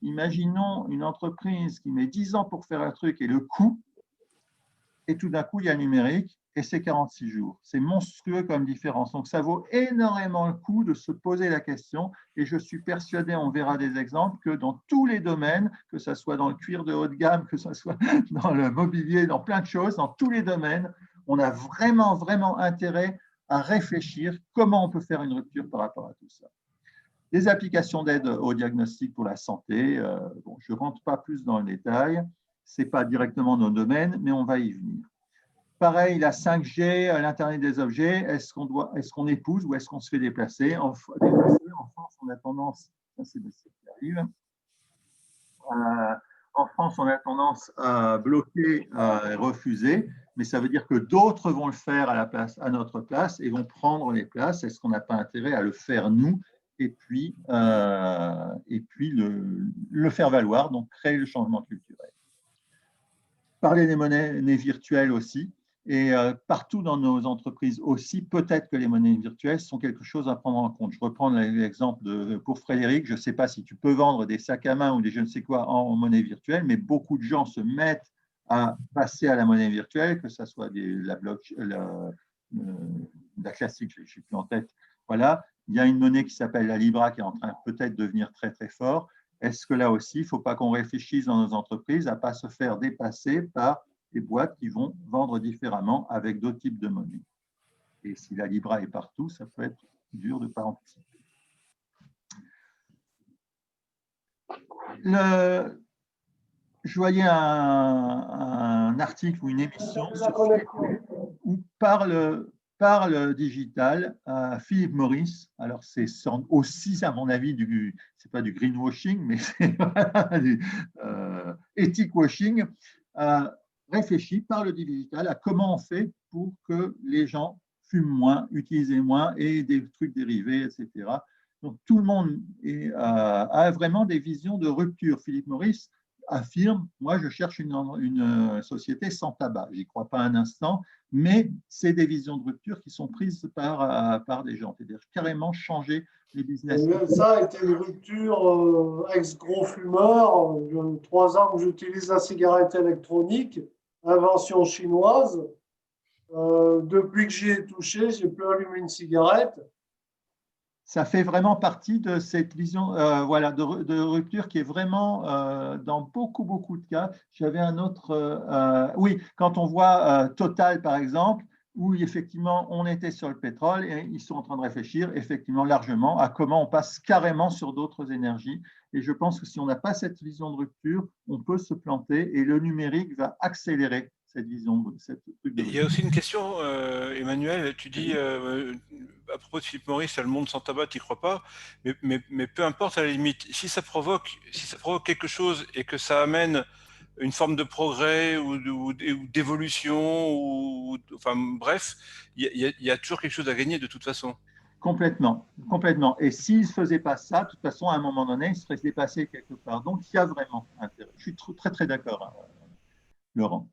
imaginons une entreprise qui met 10 ans pour faire un truc et le coût, et tout d'un coup, il y a le numérique et c'est 46 jours. C'est monstrueux comme différence. Donc, ça vaut énormément le coup de se poser la question et je suis persuadé, on verra des exemples, que dans tous les domaines, que ce soit dans le cuir de haut de gamme, que ce soit dans le mobilier, dans plein de choses, dans tous les domaines, on a vraiment, vraiment intérêt à réfléchir comment on peut faire une rupture par rapport à tout ça. Des applications d'aide au diagnostic pour la santé, bon, je ne rentre pas plus dans le détail, ce n'est pas directement nos domaines, mais on va y venir. Pareil, la 5G, l'Internet des objets, est-ce qu'on épouse ou est-ce qu'on se fait déplacer? En France, on a tendance, ça c'est ce qui arrive, en France, on a tendance à bloquer, à refuser, mais ça veut dire que d'autres vont le faire à notre place et vont prendre les places. Est-ce qu'on n'a pas intérêt à le faire nous et puis le faire valoir, donc créer le changement culturel. Parler des monnaies virtuelles aussi, et partout dans nos entreprises aussi, peut-être que les monnaies virtuelles sont quelque chose à prendre en compte. Je reprends l'exemple pour Frédéric, je ne sais pas si tu peux vendre des sacs à main ou des je ne sais quoi en monnaie virtuelle, mais beaucoup de gens se mettent à passer à la monnaie virtuelle, que ce soit la classique, je ne suis plus en tête, voilà. Il y a une monnaie qui s'appelle la Libra qui est en train peut-être de devenir très très fort. Est-ce que là aussi, il ne faut pas qu'on réfléchisse dans nos entreprises à ne pas se faire dépasser par des boîtes qui vont vendre différemment avec d'autres types de monnaies? Et si la Libra est partout, ça peut être dur de ne pas anticiper. Je voyais un article ou une émission où parle digital, Philippe Maurice. Alors, c'est aussi, à mon avis, c'est pas du greenwashing, mais c'est du ethic washing. Réfléchit par le digital à comment on fait pour que les gens fument moins, utilisent moins et des trucs dérivés, etc. Donc, tout le monde a vraiment des visions de rupture. Philippe Maurice affirme, moi, je cherche une société sans tabac. Je n'y crois pas un instant, mais c'est des visions de rupture qui sont prises par des gens. C'est-à-dire carrément changer les business. Ça a été une rupture ex-gros fumeur. 3 ans que j'utilise la cigarette électronique, invention chinoise. Depuis que j'y ai touché, je n'ai plus allumé une cigarette. Ça fait vraiment partie de cette vision voilà, de rupture qui est vraiment dans beaucoup, beaucoup de cas. J'avais un autre… oui, quand on voit Total, par exemple, où effectivement, on était sur le pétrole et ils sont en train de réfléchir effectivement largement à comment on passe carrément sur d'autres énergies. Et je pense que si on n'a pas cette vision de rupture, on peut se planter et le numérique va accélérer cette vision. Il y a aussi une question, Emmanuel, tu dis à propos de Philippe Maurice, le monde sans tabac, tu n'y crois pas, mais peu importe à la limite, si ça provoque quelque chose et que ça amène une forme de progrès ou d'évolution, enfin bref, il y a toujours quelque chose à gagner de toute façon. Complètement, complètement. Et s'il ne faisait pas ça, de toute façon, à un moment donné, il serait dépassé quelque part. Donc, il y a vraiment intérêt. Je suis très, très d'accord, Laurent.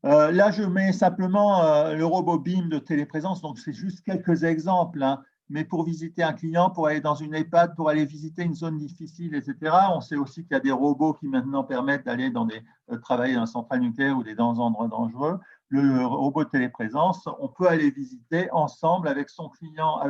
Là, je mets simplement le robot BIM de téléprésence. Donc, c'est juste quelques exemples. Hein. Mais pour visiter un client, pour aller dans une EHPAD, pour aller visiter une zone difficile, etc., on sait aussi qu'il y a des robots qui maintenant permettent d'aller travailler dans une centrale nucléaire ou dans des endroits dangereux. Le robot de téléprésence, on peut aller visiter ensemble avec son client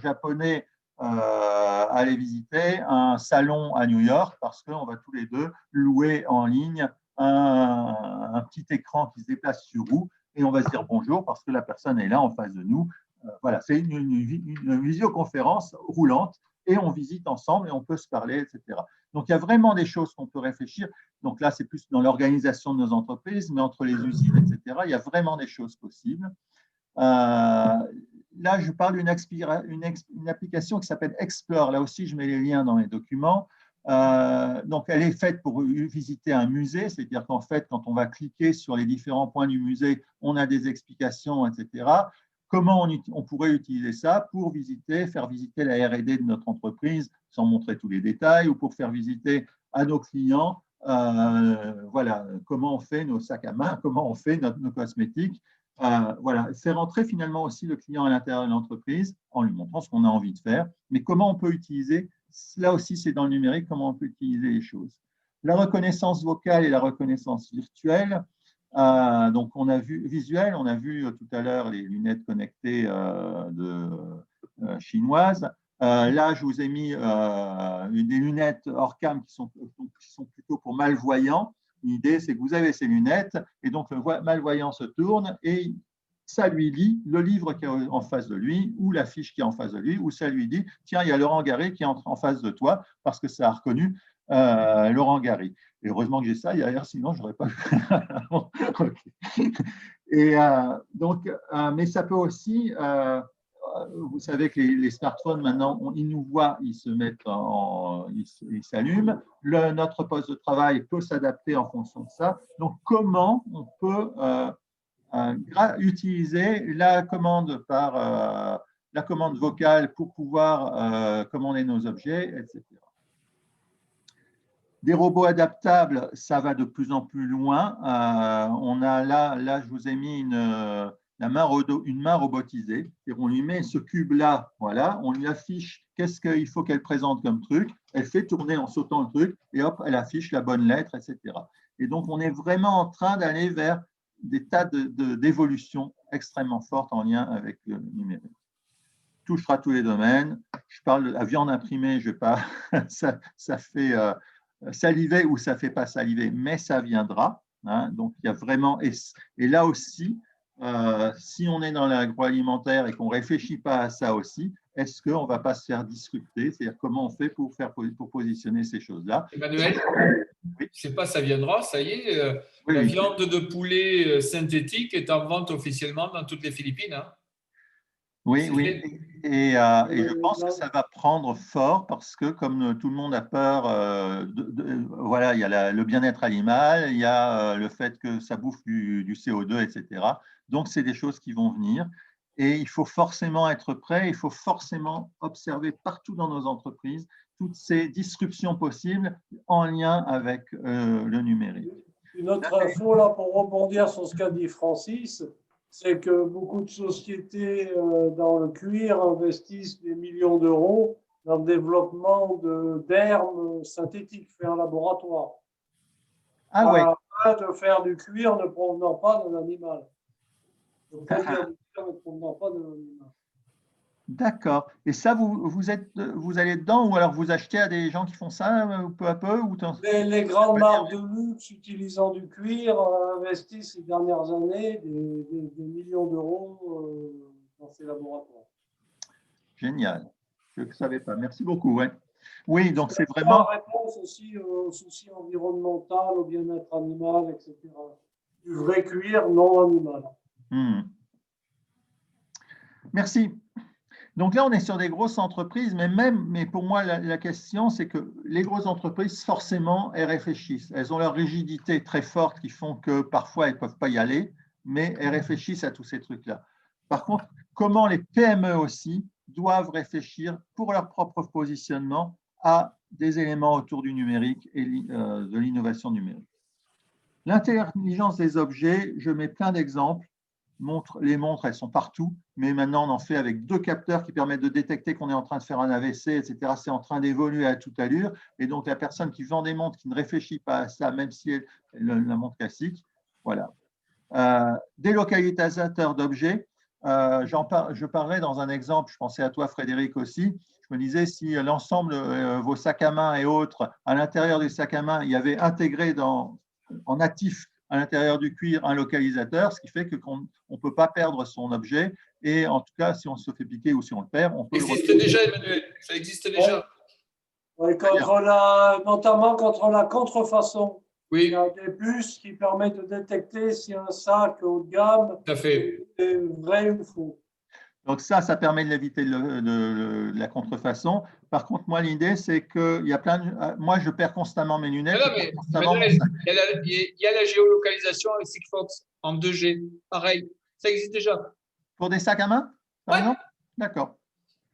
japonais, aller visiter un salon à New York parce qu'on va tous les deux louer en ligne un petit écran qui se déplace sur roue et on va se dire bonjour parce que la personne est là en face de nous. Voilà, c'est une visioconférence roulante et on visite ensemble et on peut se parler, etc. Donc, il y a vraiment des choses qu'on peut réfléchir. Donc là, c'est plus dans l'organisation de nos entreprises, mais entre les usines, etc., il y a vraiment des choses possibles. là, je parle d'une application qui s'appelle Explore. Là aussi, je mets les liens dans les documents. Donc, elle est faite pour visiter un musée, c'est-à-dire qu'en fait, quand on va cliquer sur les différents points du musée, on a des explications, etc. Comment on pourrait utiliser ça pour faire visiter la R&D de notre entreprise, sans montrer tous les détails, ou pour faire visiter à nos clients, voilà, comment on fait nos sacs à main, comment on fait nos cosmétiques. Voilà, faire rentrer finalement aussi le client à l'intérieur de l'entreprise en lui montrant ce qu'on a envie de faire, mais comment on peut utiliser, là aussi c'est dans le numérique, comment on peut utiliser les choses. La reconnaissance vocale et la reconnaissance virtuelle, donc on a vu visuel, on a vu tout à l'heure les lunettes connectées chinoises. Là, je vous ai mis des lunettes hors cam qui sont plutôt pour malvoyants. L'idée, c'est que vous avez ces lunettes et donc le malvoyant se tourne et ça lui lit le livre qui est en face de lui ou la fiche qui est en face de lui, ou ça lui dit « Tiens, il y a Laurent Garry qui est en face de toi » parce que ça a reconnu Laurent Garry. Et heureusement que j'ai ça derrière, sinon je n'aurais pas Et donc, mais ça peut aussi, vous savez que les smartphones maintenant, ils nous voient, ils se mettent ils s'allument. Notre poste de travail peut s'adapter en fonction de ça. Donc, comment on peut utiliser la commande la commande vocale pour pouvoir commander nos objets, etc. Des robots adaptables, ça va de plus en plus loin. On a là, je vous ai mis une main robotisée. On lui met ce cube-là, voilà, on lui affiche qu'est-ce qu'il faut qu'elle présente comme truc. Elle fait tourner en sautant le truc et hop, elle affiche la bonne lettre, etc. Et donc, on est vraiment en train d'aller vers des tas d'évolutions extrêmement fortes en lien avec le numérique. Touchera tous les domaines. Je parle de la viande imprimée, je vais pas, ça fait saliver ou ça ne fait pas saliver, mais ça viendra. Hein. Donc, il y a vraiment… Et là aussi, si on est dans l'agroalimentaire et qu'on ne réfléchit pas à ça aussi, est-ce qu'on ne va pas se faire disrupter? C'est-à-dire comment on fait pour positionner ces choses-là? Emmanuel, oui. C'est pas ça viendra, ça y est. La viande de poulet synthétique est en vente officiellement dans toutes les Philippines. Hein. Oui, oui. Et je pense que ça va prendre fort parce que comme tout le monde a peur, voilà, il y a le bien-être animal, il y a le fait que ça bouffe du CO2, etc. Donc, c'est des choses qui vont venir et il faut forcément être prêt, il faut forcément observer partout dans nos entreprises toutes ces disruptions possibles en lien avec le numérique. Une autre info là pour rebondir sur ce qu'a dit Francis, c'est que beaucoup de sociétés dans le cuir investissent des millions d'euros dans le développement d'herbes synthétiques faits en laboratoire. Ah oui. De faire du cuir ne provenant pas d'un animal. De produire du cuir ne provenant pas d'un animal. D'accord. Et ça, vous allez dedans ou alors vous achetez à des gens qui font ça peu à peu ou les grandes marques de luxe utilisant du cuir investissent ces dernières années des millions d'euros dans ces laboratoires. Génial. Je ne savais pas. Merci beaucoup. Ouais. Oui, donc c'est vraiment… réponse aussi aux soucis environnementaux, au bien-être animal, etc. Du vrai cuir non animal. Merci. Donc là, on est sur des grosses entreprises, mais pour moi, la question, c'est que les grosses entreprises, forcément, elles réfléchissent. Elles ont leur rigidité très forte qui font que parfois, elles ne peuvent pas y aller, mais elles réfléchissent à tous ces trucs-là. Par contre, comment les PME aussi doivent réfléchir pour leur propre positionnement à des éléments autour du numérique et de l'innovation numérique. L'intelligence des objets, je mets plein d'exemples. Les montres, elles sont partout, mais maintenant on en fait avec 2 capteurs qui permettent de détecter qu'on est en train de faire un AVC, etc. C'est en train d'évoluer à toute allure. Et donc la personne qui vend des montres, qui ne réfléchit pas à ça, même si elle la montre classique, voilà. Des localisateurs d'objets, je parlerai dans un exemple, je pensais à toi Frédéric aussi, je me disais si l'ensemble, vos sacs à main et autres, à l'intérieur du sac à main, il y avait intégré en natif à l'intérieur du cuir un localisateur, ce qui fait qu'on ne peut pas perdre son objet. Et en tout cas, si on se fait piquer ou si on le perd, on peut… Ça existe déjà, Emmanuel. Ça existe déjà. Oui, notamment contre la contrefaçon. Oui. Il y a des puces qui permettent de détecter si un sac haut de gamme est vrai ou faux. Donc ça permet d'éviter la contrefaçon. Par contre, moi, l'idée, c'est qu'il y a plein de… Moi, je perds constamment mes lunettes. Non, mais il y a la géolocalisation avec Sigfox en 2G. Pareil, ça existe déjà. Pour des sacs à main, par exemple? D'accord.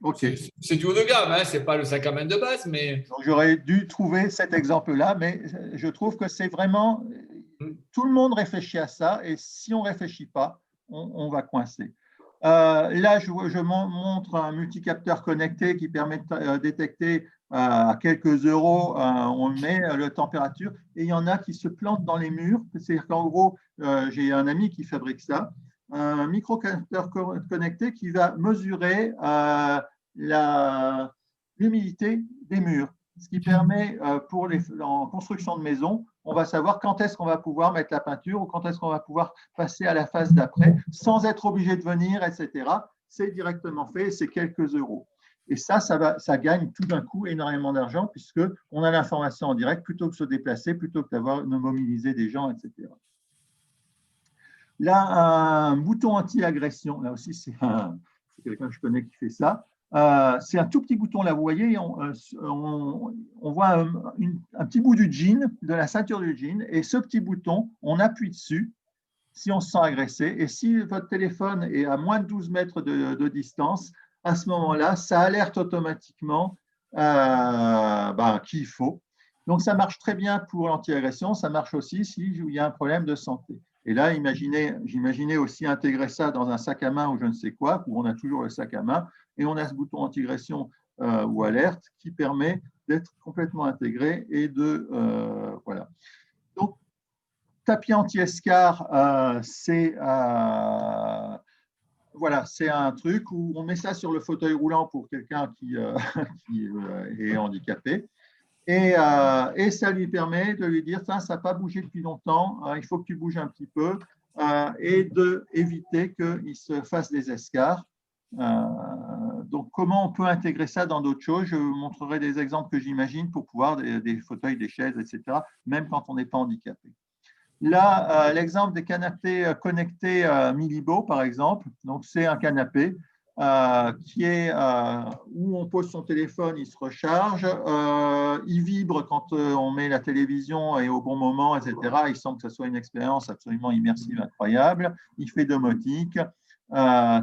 OK. C'est du haut de gamme, hein, ce n'est pas le sac à main de base, mais… J'aurais dû trouver cet exemple-là, mais je trouve que c'est vraiment… Tout le monde réfléchit à ça, et si on ne réfléchit pas, on va coincer. Là, je montre un multicapteur connecté qui permet de détecter à quelques euros, on met la température, et il y en a qui se plantent dans les murs. C'est-à-dire qu'en gros, j'ai un ami qui fabrique ça, un microcapteur connecté qui va mesurer l'humidité des murs, ce qui permet en construction de maison, on va savoir quand est-ce qu'on va pouvoir mettre la peinture ou quand est-ce qu'on va pouvoir passer à la phase d'après sans être obligé de venir, etc. C'est directement fait, c'est quelques euros. Et ça gagne tout d'un coup énormément d'argent puisqu'on a l'information en direct plutôt que de se déplacer, plutôt que de mobiliser des gens, etc. Là, un bouton anti-agression, là aussi, c'est quelqu'un que je connais qui fait ça. C'est un tout petit bouton, là, vous voyez, on voit un petit bout du jean, de la ceinture du jean, et ce petit bouton, on appuie dessus si on se sent agressé, et si votre téléphone est à moins de 12 mètres de distance, à ce moment-là, ça alerte automatiquement qu'il faut. Donc, ça marche très bien pour l'anti-agression, ça marche aussi s'il y a un problème de santé. Et là, j'imaginais aussi intégrer ça dans un sac à main ou je ne sais quoi, où on a toujours le sac à main, et on a ce bouton anti-agression ou alerte qui permet d'être complètement intégré et de… voilà. Donc, tapis anti-escar, c'est un truc où on met ça sur le fauteuil roulant pour quelqu'un qui est handicapé. Et ça lui permet de lui dire, ça n'a pas bougé depuis longtemps, il faut que tu bouges un petit peu, et d'éviter qu'il se fasse des escarres. Donc, comment on peut intégrer ça dans d'autres choses? Je vous montrerai des exemples que j'imagine pour pouvoir des fauteuils, des chaises, etc., même quand on n'est pas handicapé. Là, l'exemple des canapés connectés Milibo, par exemple. Donc, c'est un canapé qui est où on pose son téléphone, il se recharge, il vibre quand on met la télévision et au bon moment, etc. Il semble que ce soit une expérience absolument immersive, incroyable. Il fait domotique,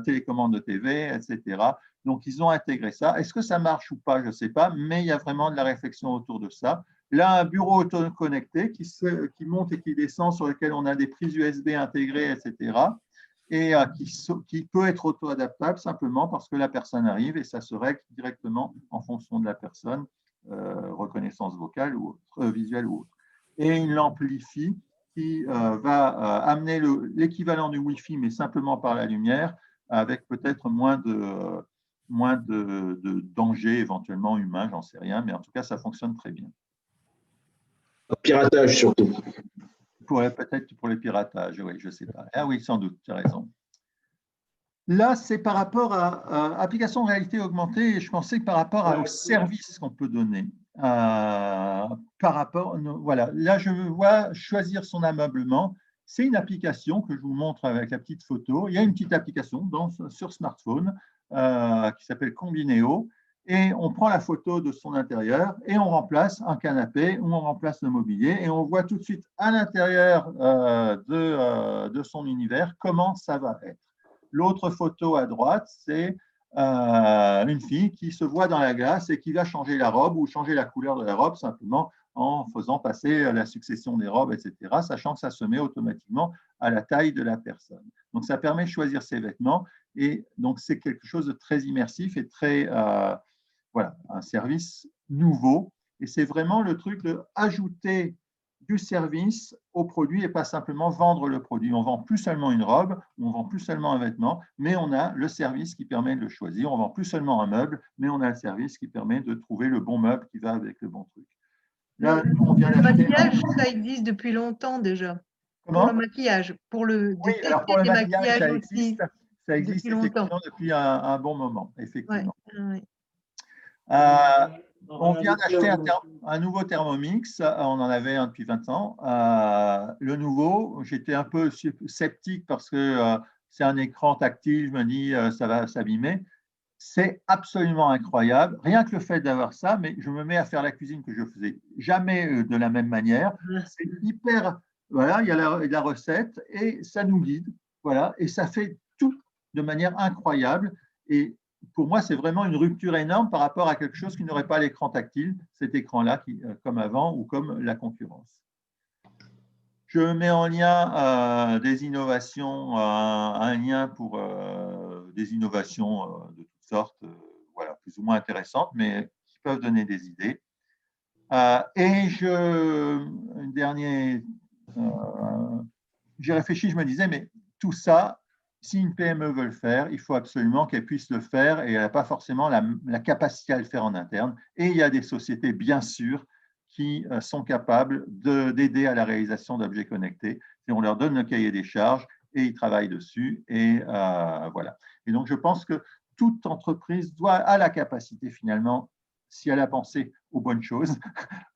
télécommande de TV, etc. Donc, ils ont intégré ça. Est-ce que ça marche ou pas? Je ne sais pas, mais il y a vraiment de la réflexion autour de ça. Là, un bureau auto-connecté qui monte et qui descend, sur lequel on a des prises USB intégrées, etc. Et qui peut être auto-adaptable simplement parce que la personne arrive et ça se règle directement en fonction de la personne, reconnaissance vocale ou visuelle ou autre. Et une lampe Li-Fi qui va amener l'équivalent du Wi-Fi, mais simplement par la lumière, avec peut-être moins de danger éventuellement humain, j'en sais rien, mais en tout cas, ça fonctionne très bien. Piratage surtout. Peut-être pour les piratages, oui, je ne sais pas. Ah oui, sans doute, tu as raison. Là, c'est par rapport à application de réalité augmentée, et je pensais que par rapport aux services qu'on peut donner. Voilà, là, je vois choisir son ameublement. C'est une application que je vous montre avec la petite photo. Il y a une petite application sur smartphone qui s'appelle Combineo. Et on prend la photo de son intérieur et on remplace un canapé ou on remplace le mobilier et on voit tout de suite à l'intérieur de son univers comment ça va être. L'autre photo à droite, c'est une fille qui se voit dans la glace et qui va changer la robe ou changer la couleur de la robe simplement en faisant passer la succession des robes, etc., sachant que ça se met automatiquement à la taille de la personne. Donc, ça permet de choisir ses vêtements et donc c'est quelque chose de très immersif et très… voilà, un service nouveau. Et c'est vraiment le truc de ajouter du service au produit et pas simplement vendre le produit. On ne vend plus seulement une robe, on ne vend plus seulement un vêtement, mais on a le service qui permet de le choisir. On ne vend plus seulement un meuble, mais on a le service qui permet de trouver le bon meuble qui va avec le bon truc. Là, le maquillage, ça existe depuis longtemps déjà. Comment? Pour le maquillage, pour le oui, alors pour le maquillage, ça existe, aussi, ça existe depuis effectivement depuis un bon moment, effectivement. Ouais. On vient d'acheter un nouveau Thermomix, on en avait un depuis 20 ans. Le nouveau, j'étais un peu sceptique parce que c'est un écran tactile, je me dis, ça va s'abîmer. C'est absolument incroyable. Rien que le fait d'avoir ça, mais je me mets à faire la cuisine que je faisais jamais de la même manière. C'est hyper, voilà, il y a la recette et ça nous guide, voilà, et ça fait tout de manière incroyable. Et pour moi, c'est vraiment une rupture énorme par rapport à quelque chose qui n'aurait pas l'écran tactile, cet écran-là, comme avant ou comme la concurrence. Je mets en lien des innovations, un lien pour des innovations de toutes sortes, voilà, plus ou moins intéressantes, mais qui peuvent donner des idées. Et une dernière, j'ai réfléchi, je me disais, mais tout ça, si une PME veut le faire, il faut absolument qu'elle puisse le faire et elle n'a pas forcément la capacité à le faire en interne. Et il y a des sociétés, bien sûr, qui sont capables d'aider à la réalisation d'objets connectés. Et on leur donne le cahier des charges et ils travaillent dessus. Et voilà. Et donc, je pense que toute entreprise a la capacité, finalement, si elle a pensé aux bonnes choses,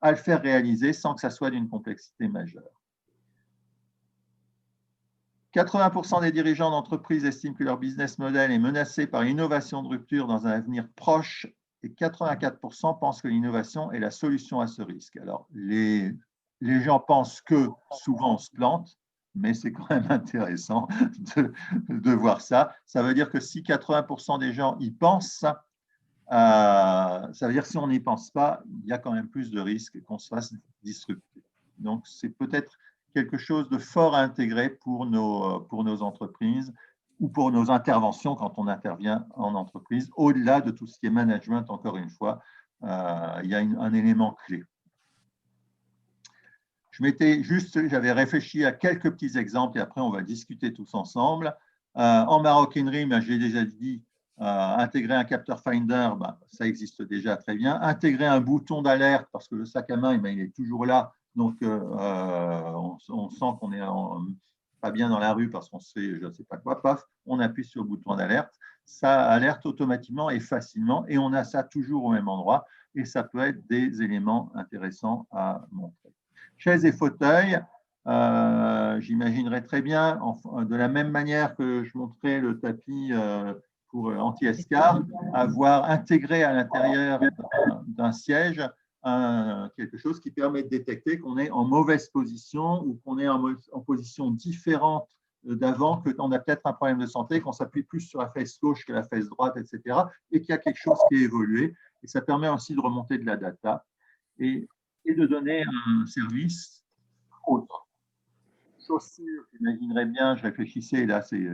à le faire réaliser sans que ça soit d'une complexité majeure. 80% des dirigeants d'entreprises estiment que leur business model est menacé par l'innovation de rupture dans un avenir proche et 84% pensent que l'innovation est la solution à ce risque. Alors, les gens pensent que souvent on se plante, mais c'est quand même intéressant de voir ça. Ça veut dire que si 80% des gens y pensent, ça veut dire que si on n'y pense pas, il y a quand même plus de risques qu'on se fasse disrupter. Donc, c'est peut-être quelque chose de fort à intégrer pour nos entreprises ou pour nos interventions quand on intervient en entreprise. Au-delà de tout ce qui est management, encore une fois, il y a un élément clé. J'avais réfléchi à quelques petits exemples et après on va discuter tous ensemble. En maroquinerie, j'ai déjà dit, intégrer un capteur Finder, ça existe déjà très bien. Intégrer un bouton d'alerte parce que le sac à main, il est toujours là. Donc, on sent qu'on est pas bien dans la rue parce qu'on se fait je ne sais pas quoi, paf, on appuie sur le bouton d'alerte. Ça alerte automatiquement et facilement et on a ça toujours au même endroit et ça peut être des éléments intéressants à montrer. Chaises et fauteuils, j'imaginerais très bien, de la même manière que je montrais le tapis pour anti-escar, avoir intégré à l'intérieur d'un siège quelque chose qui permet de détecter qu'on est en mauvaise position ou qu'on est en position différente d'avant, qu'on a peut-être un problème de santé, qu'on s'appuie plus sur la fesse gauche que la fesse droite, etc. et qu'il y a quelque chose qui est évolué. Et ça permet aussi de remonter de la data et de donner un service autre. Chaussures, j'imaginerais bien, je réfléchissais, là c'est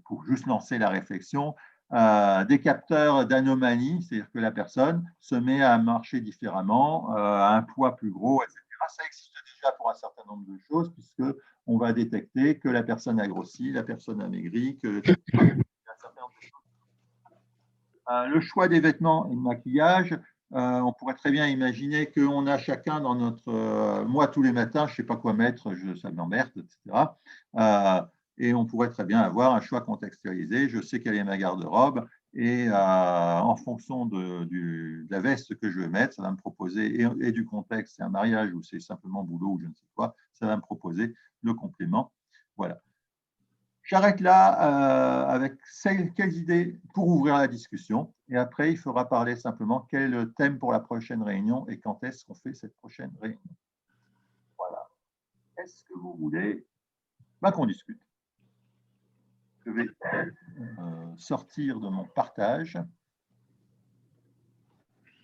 pour juste lancer la réflexion, des capteurs d'anomalie, c'est-à-dire que la personne se met à marcher différemment, à un poids plus gros, etc. Ça existe déjà pour un certain nombre de choses, puisqu'on va détecter que la personne a grossi, la personne a maigri, que un certain nombre de choses. Le choix des vêtements et de maquillage, on pourrait très bien imaginer qu'on a chacun dans notre… moi, tous les matins, je ne sais pas quoi mettre, ça m'emmerde, etc. Et on pourrait très bien avoir un choix contextualisé. Je sais quelle est ma garde-robe et en fonction de la veste que je vais mettre, ça va me proposer, et du contexte, c'est un mariage ou c'est simplement boulot ou je ne sais quoi, ça va me proposer le complément. Voilà. J'arrête là avec quelles idées pour ouvrir la discussion. Et après, il faudra parler simplement quel est le thème pour la prochaine réunion et quand est-ce qu'on fait cette prochaine réunion. Voilà. Est-ce que vous voulez qu'on discute? Je vais sortir de mon partage.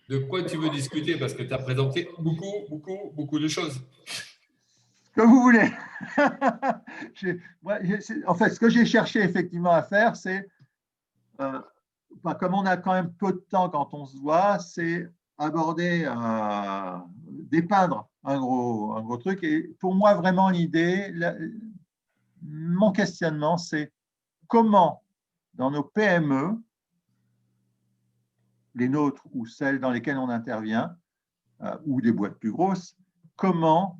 De quoi tu veux discuter? Parce que tu as présenté beaucoup de choses. Que vous voulez. En fait, ce que j'ai cherché effectivement à faire, c'est, comme on a quand même peu de temps quand on se voit, c'est aborder, dépeindre un gros truc. Et pour moi, vraiment, l'idée, mon questionnement, c'est comment, dans nos PME, les nôtres ou celles dans lesquelles on intervient, ou des boîtes plus grosses, comment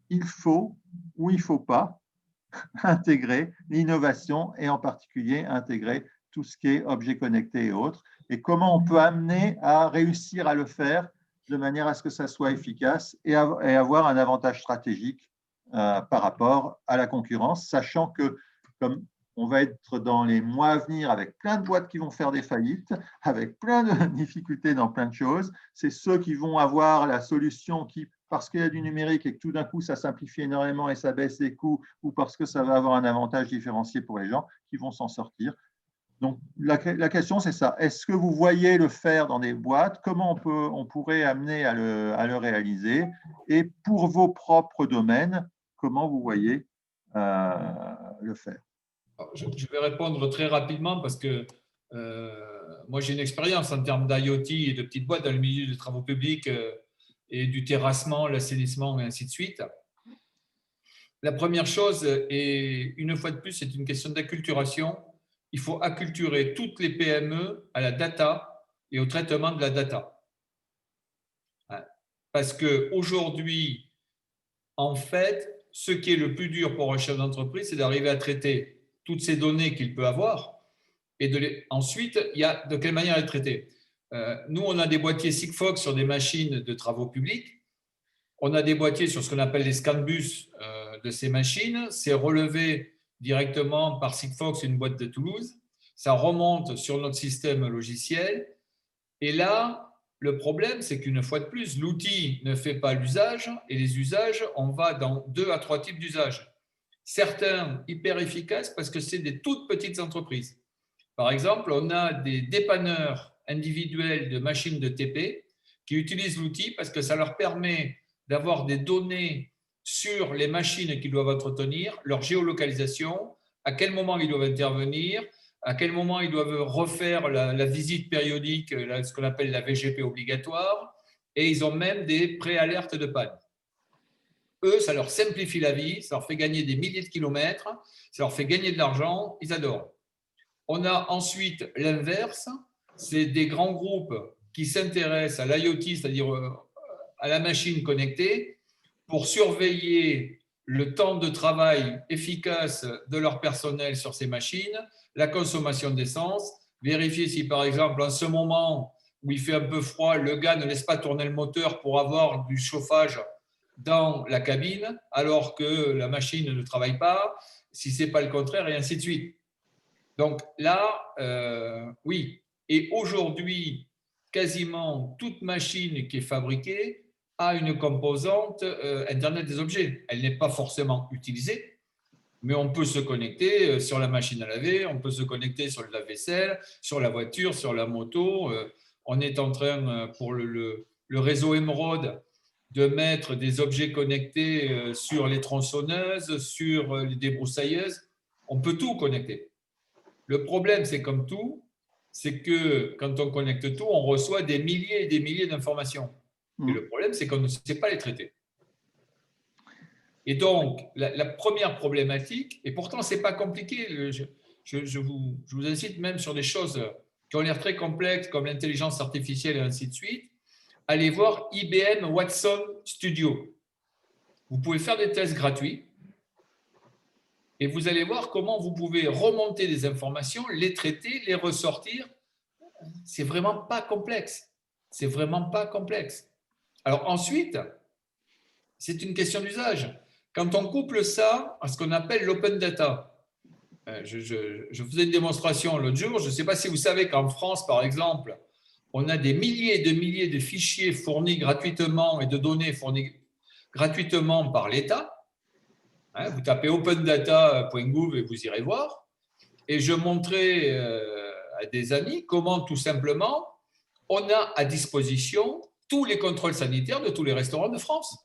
il faut ou il ne faut pas intégrer l'innovation et en particulier intégrer tout ce qui est objets connectés et autres, et comment on peut amener à réussir à le faire de manière à ce que ça soit efficace et avoir un avantage stratégique par rapport à la concurrence, sachant que, comme On va être dans les mois à venir avec plein de boîtes qui vont faire des faillites, avec plein de difficultés dans plein de choses. C'est ceux qui vont avoir la solution qui, parce qu'il y a du numérique et que tout d'un coup, ça simplifie énormément et ça baisse les coûts, ou parce que ça va avoir un avantage différencié pour les gens, qui vont s'en sortir. Donc, la question, c'est ça. Est-ce que vous voyez le faire dans des boîtes? Comment on pourrait amener à le réaliser? Et pour vos propres domaines, comment vous voyez le faire? Je vais répondre très rapidement parce que moi, j'ai une expérience en termes d'IoT et de petites boîtes dans le milieu des travaux publics et du terrassement, l'assainissement et ainsi de suite. La première chose, et une fois de plus, c'est une question d'acculturation. Il faut acculturer toutes les PME à la data et au traitement de la data. Parce qu'aujourd'hui, en fait, ce qui est le plus dur pour un chef d'entreprise, c'est d'arriver à traiter toutes ces données qu'il peut avoir et ensuite, il y a de quelle manière les traiter. Nous, on a des boîtiers Sigfox sur des machines de travaux publics. On a des boîtiers sur ce qu'on appelle les scanbus de ces machines. C'est relevé directement par Sigfox, une boîte de Toulouse. Ça remonte sur notre système logiciel. Et là, le problème, c'est qu'une fois de plus, l'outil ne fait pas l'usage. Et les usages, on va dans 2 à 3 types d'usages. Certains hyper efficaces parce que c'est des toutes petites entreprises. Par exemple, on a des dépanneurs individuels de machines de TP qui utilisent l'outil parce que ça leur permet d'avoir des données sur les machines qu'ils doivent entretenir, leur géolocalisation, à quel moment ils doivent intervenir, à quel moment ils doivent refaire la visite périodique, ce qu'on appelle la VGP obligatoire, et ils ont même des pré-alertes de panne. Eux, ça leur simplifie la vie, ça leur fait gagner des milliers de kilomètres, ça leur fait gagner de l'argent, ils adorent. On a ensuite l'inverse, c'est des grands groupes qui s'intéressent à l'IoT, c'est-à-dire à la machine connectée, pour surveiller le temps de travail efficace de leur personnel sur ces machines, la consommation d'essence, vérifier si par exemple en ce moment où il fait un peu froid, le gars ne laisse pas tourner le moteur pour avoir du chauffage dans la cabine alors que la machine ne travaille pas, si ce n'est pas le contraire, et ainsi de suite. Donc là, oui. Et aujourd'hui, quasiment toute machine qui est fabriquée a une composante Internet des objets. Elle n'est pas forcément utilisée, mais on peut se connecter sur la machine à laver, on peut se connecter sur le lave-vaisselle, sur la voiture, sur la moto. On est en train, pour le réseau Emeraude, de mettre des objets connectés sur les tronçonneuses, sur les débroussailleuses. On peut tout connecter. Le problème, c'est comme tout, c'est que quand on connecte tout, on reçoit des milliers et des milliers d'informations. Et le problème, c'est qu'on ne sait pas les traiter. Et donc, la première problématique, et pourtant, ce n'est pas compliqué, je vous incite même sur des choses qui ont l'air très complexes, comme l'intelligence artificielle et ainsi de suite, allez voir IBM Watson Studio. Vous pouvez faire des tests gratuits et vous allez voir comment vous pouvez remonter des informations, les traiter, les ressortir. C'est vraiment pas complexe. C'est vraiment pas complexe. Alors ensuite, c'est une question d'usage. Quand on couple ça à ce qu'on appelle l'open data, je faisais une démonstration l'autre jour, je ne sais pas si vous savez qu'en France, par exemple, on a des milliers et des milliers de fichiers fournis gratuitement et de données fournies gratuitement par l'État. Vous tapez opendata.gouv et vous irez voir. Et je montrais à des amis comment, tout simplement, on a à disposition tous les contrôles sanitaires de tous les restaurants de France.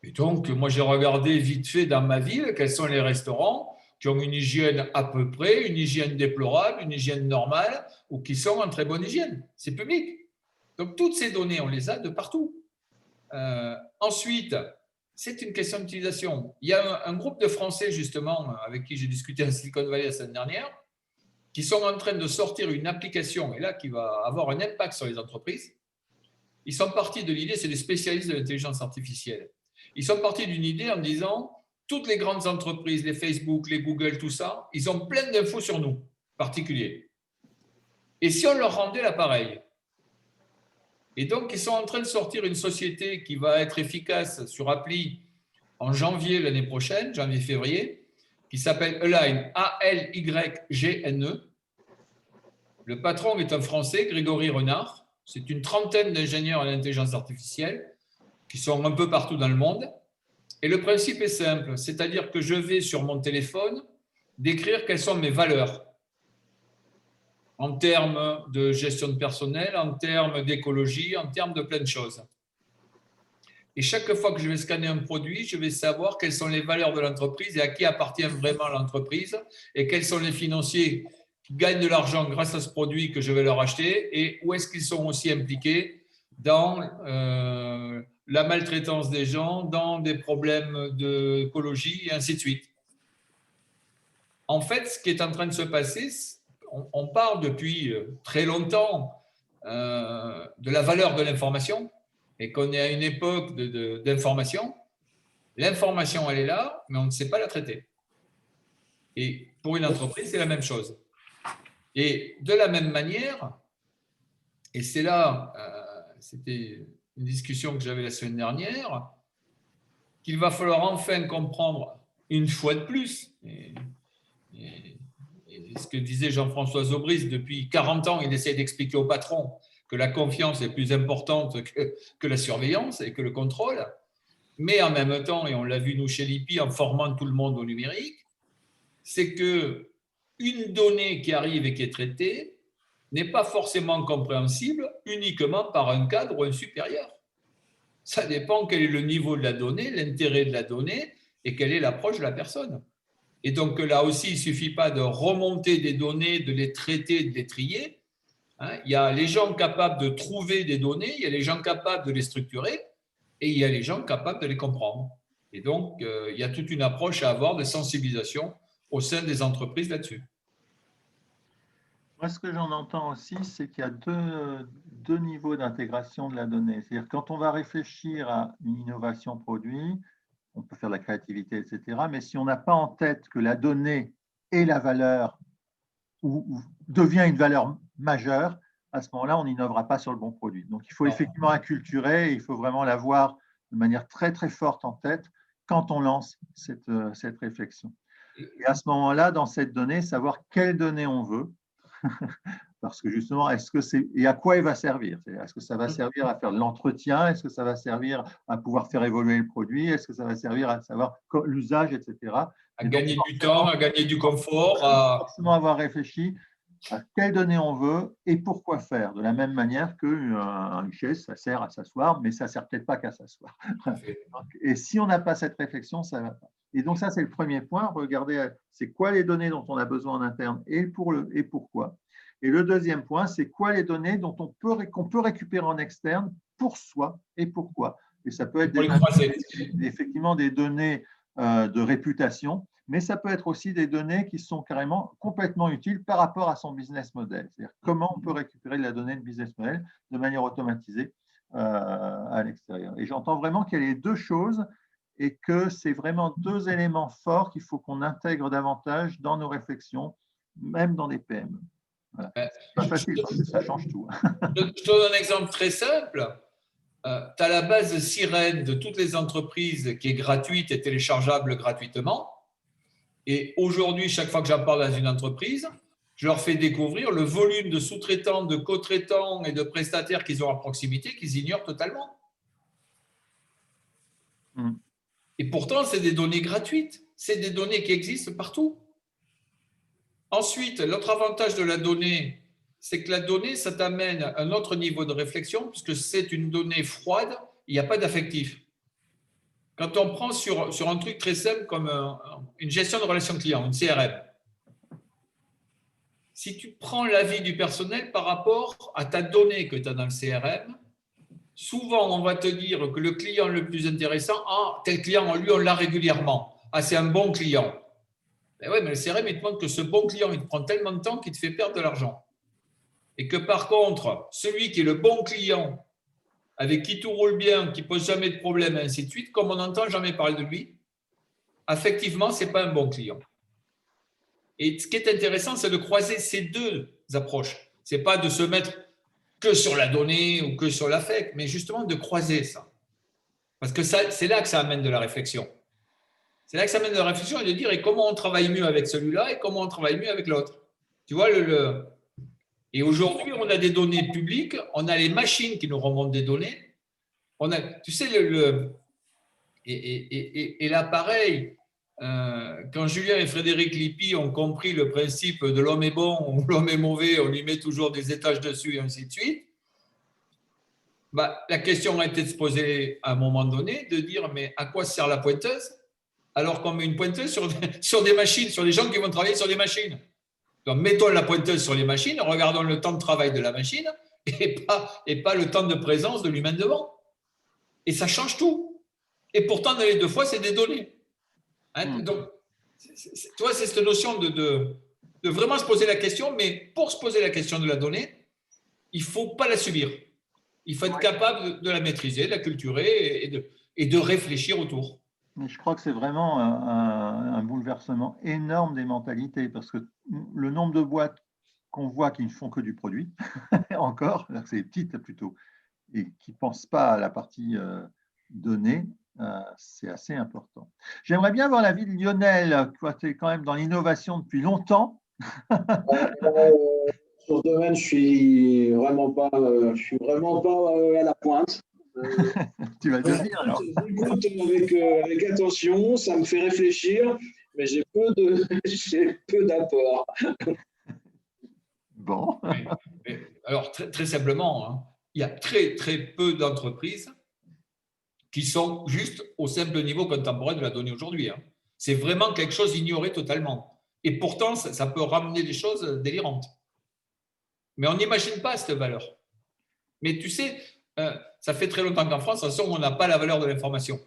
Et donc, moi, j'ai regardé vite fait dans ma ville quels sont les restaurants qui ont une hygiène à peu près, une hygiène déplorable, une hygiène normale, ou qui sont en très bonne hygiène. C'est public. Donc, toutes ces données, on les a de partout. Ensuite, c'est une question d'utilisation. Il y a un groupe de Français, justement, avec qui j'ai discuté à Silicon Valley la semaine dernière, qui sont en train de sortir une application, et là, qui va avoir un impact sur les entreprises. Ils sont partis de l'idée, c'est des spécialistes de l'intelligence artificielle. Ils sont partis d'une idée en disant, toutes les grandes entreprises, les Facebook, les Google, tout ça, ils ont plein d'infos sur nous, particuliers. Et si on leur rendait l'appareil? Et donc, ils sont en train de sortir une société qui va être efficace sur appli en janvier l'année prochaine, janvier-février, qui s'appelle Align, A-L-Y-G-N-E. Le patron est un Français, Grégory Renard. C'est une trentaine d'ingénieurs en intelligence artificielle qui sont un peu partout dans le monde. Et le principe est simple, c'est-à-dire que je vais sur mon téléphone décrire quelles sont mes valeurs en termes de gestion de personnel, en termes d'écologie, en termes de plein de choses. Et chaque fois que je vais scanner un produit, je vais savoir quelles sont les valeurs de l'entreprise et à qui appartient vraiment l'entreprise et quels sont les financiers qui gagnent de l'argent grâce à ce produit que je vais leur acheter et où est-ce qu'ils sont aussi impliqués dans la maltraitance des gens, dans des problèmes d'écologie et ainsi de suite. En fait, ce qui est en train de se passer, on parle depuis très longtemps de la valeur de l'information et qu'on est à une époque d'information. L'information, elle est là, mais on ne sait pas la traiter. Et pour une entreprise, c'est la même chose. Et de la même manière, et c'est là, c'était une discussion que j'avais la semaine dernière, qu'il va falloir enfin comprendre une fois de plus, et ce que disait Jean-François Zobris, depuis 40 ans, il essaie d'expliquer au patron que la confiance est plus importante que la surveillance et que le contrôle, mais en même temps, et on l'a vu nous chez Lippi en formant tout le monde au numérique, c'est que une donnée qui arrive et qui est traitée n'est pas forcément compréhensible uniquement par un cadre ou un supérieur. Ça dépend quel est le niveau de la donnée, l'intérêt de la donnée et quelle est l'approche de la personne. Et donc là aussi, il ne suffit pas de remonter des données, de les traiter, de les trier. Il y a les gens capables de trouver des données, il y a les gens capables de les structurer et il y a les gens capables de les comprendre. Et donc, il y a toute une approche à avoir de sensibilisation au sein des entreprises là-dessus. Moi, ce que j'en entends aussi, c'est qu'il y a deux niveaux d'intégration de la donnée. C'est-à-dire quand on va réfléchir à une innovation produit, on peut faire de la créativité, etc. Mais si on n'a pas en tête que la donnée est la valeur ou devient une valeur majeure, à ce moment-là, on n'innovera pas sur le bon produit. Donc, il faut effectivement acculturer, il faut vraiment l'avoir de manière très, très forte en tête quand on lance cette réflexion. Et à ce moment-là, dans cette donnée, savoir quelles données on veut, parce que justement, est-ce que c'est et à quoi il va servir? Est-ce que ça va servir à faire de l'entretien? Est-ce que ça va servir à pouvoir faire évoluer le produit? Est-ce que ça va servir à savoir l'usage, etc. À gagner du temps, à gagner du confort. À forcément avoir réfléchi à quelles données on veut et pourquoi faire. De la même manière qu'un chaise, ça sert à s'asseoir, mais ça ne sert peut-être pas qu'à s'asseoir. Et si on n'a pas cette réflexion, ça ne va pas. Et donc ça, c'est le premier point. Regardez, c'est quoi les données dont on a besoin en interne et pourquoi. Et le deuxième point, c'est quoi les données qu'on peut récupérer en externe pour soi et pourquoi. Et ça peut être effectivement des données de réputation, mais ça peut être aussi des données qui sont carrément complètement utiles par rapport à son business model. C'est-à-dire comment on peut récupérer de la donnée de business model de manière automatisée à l'extérieur. Et j'entends vraiment qu'il y a les deux choses et que c'est vraiment deux éléments forts qu'il faut qu'on intègre davantage dans nos réflexions, même dans les PME. Voilà. C'est pas facile parce que ça change tout. Je te donne un exemple très simple. Tu as la base Sirène de toutes les entreprises qui est gratuite et téléchargeable gratuitement. Et aujourd'hui, chaque fois que j'en parle dans une entreprise, je leur fais découvrir le volume de sous-traitants, de co-traitants et de prestataires qu'ils ont à proximité qu'ils ignorent totalement. Et pourtant, c'est des données gratuites. C'est des données qui existent partout. Ensuite, l'autre avantage de la donnée, c'est que la donnée, ça t'amène à un autre niveau de réflexion, puisque c'est une donnée froide, il n'y a pas d'affectif. Quand on prend sur un truc très simple comme une gestion de relations clients, une CRM, si tu prends l'avis du personnel par rapport à ta donnée que tu as dans le CRM, souvent on va te dire que le client le plus intéressant, tel client, lui, on l'a régulièrement. C'est un bon client. Ben ouais, mais le CRM, il te montre que ce bon client, il te prend tellement de temps qu'il te fait perdre de l'argent. Et que par contre, celui qui est le bon client, avec qui tout roule bien, qui ne pose jamais de problème, et ainsi de suite, comme on n'entend jamais parler de lui, effectivement, ce n'est pas un bon client. Et ce qui est intéressant, c'est de croiser ces deux approches. Ce n'est pas de se mettre que sur la donnée ou que sur l'affect, mais justement de croiser ça. Parce que c'est là que ça amène de la réflexion. C'est là que ça mène à la réflexion et de dire et comment on travaille mieux avec celui-là et comment on travaille mieux avec l'autre. Tu vois, Et aujourd'hui, on a des données publiques, on a les machines qui nous remontent des données. On a, tu sais, et là, pareil, quand Julien et Frédéric Lippi ont compris le principe de l'homme est bon ou l'homme est mauvais, on lui met toujours des étages dessus et ainsi de suite. Bah, la question a été de se poser à un moment donné, de dire mais à quoi sert la pointeuse alors qu'on met une pointeuse sur des machines, sur des gens qui vont travailler sur des machines. Donc mettons la pointeuse sur les machines, regardons le temps de travail de la machine et pas le temps de présence de l'humain devant. Et ça change tout. Et pourtant, dans les deux fois, c'est des données. Hein, donc, tu vois, c'est cette notion de vraiment se poser la question, mais pour se poser la question de la donnée, il ne faut pas la subir. Il faut être capable de la maîtriser, de la culturer et de réfléchir autour. Mais je crois que c'est vraiment un bouleversement énorme des mentalités, parce que le nombre de boîtes qu'on voit qui ne font que du produit, encore, c'est les petites plutôt, et qui ne pensent pas à la partie donnée, c'est assez important. J'aimerais bien avoir l'avis de Lionel, tu es quand même dans l'innovation depuis longtemps. Sur ce domaine, je suis vraiment pas à la pointe. Tu vas devenir alors. J'écoute avec attention, ça me fait réfléchir, mais j'ai peu d'apports. Bon. Alors, très simplement, hein, il y a très, très peu d'entreprises qui sont juste au simple niveau contemporain de la donnée aujourd'hui. Hein. C'est vraiment quelque chose ignoré totalement. Et pourtant, ça peut ramener des choses délirantes. Mais on n'imagine pas cette valeur. Mais tu sais, ça fait très longtemps qu'en France, on n'a pas la valeur de l'information.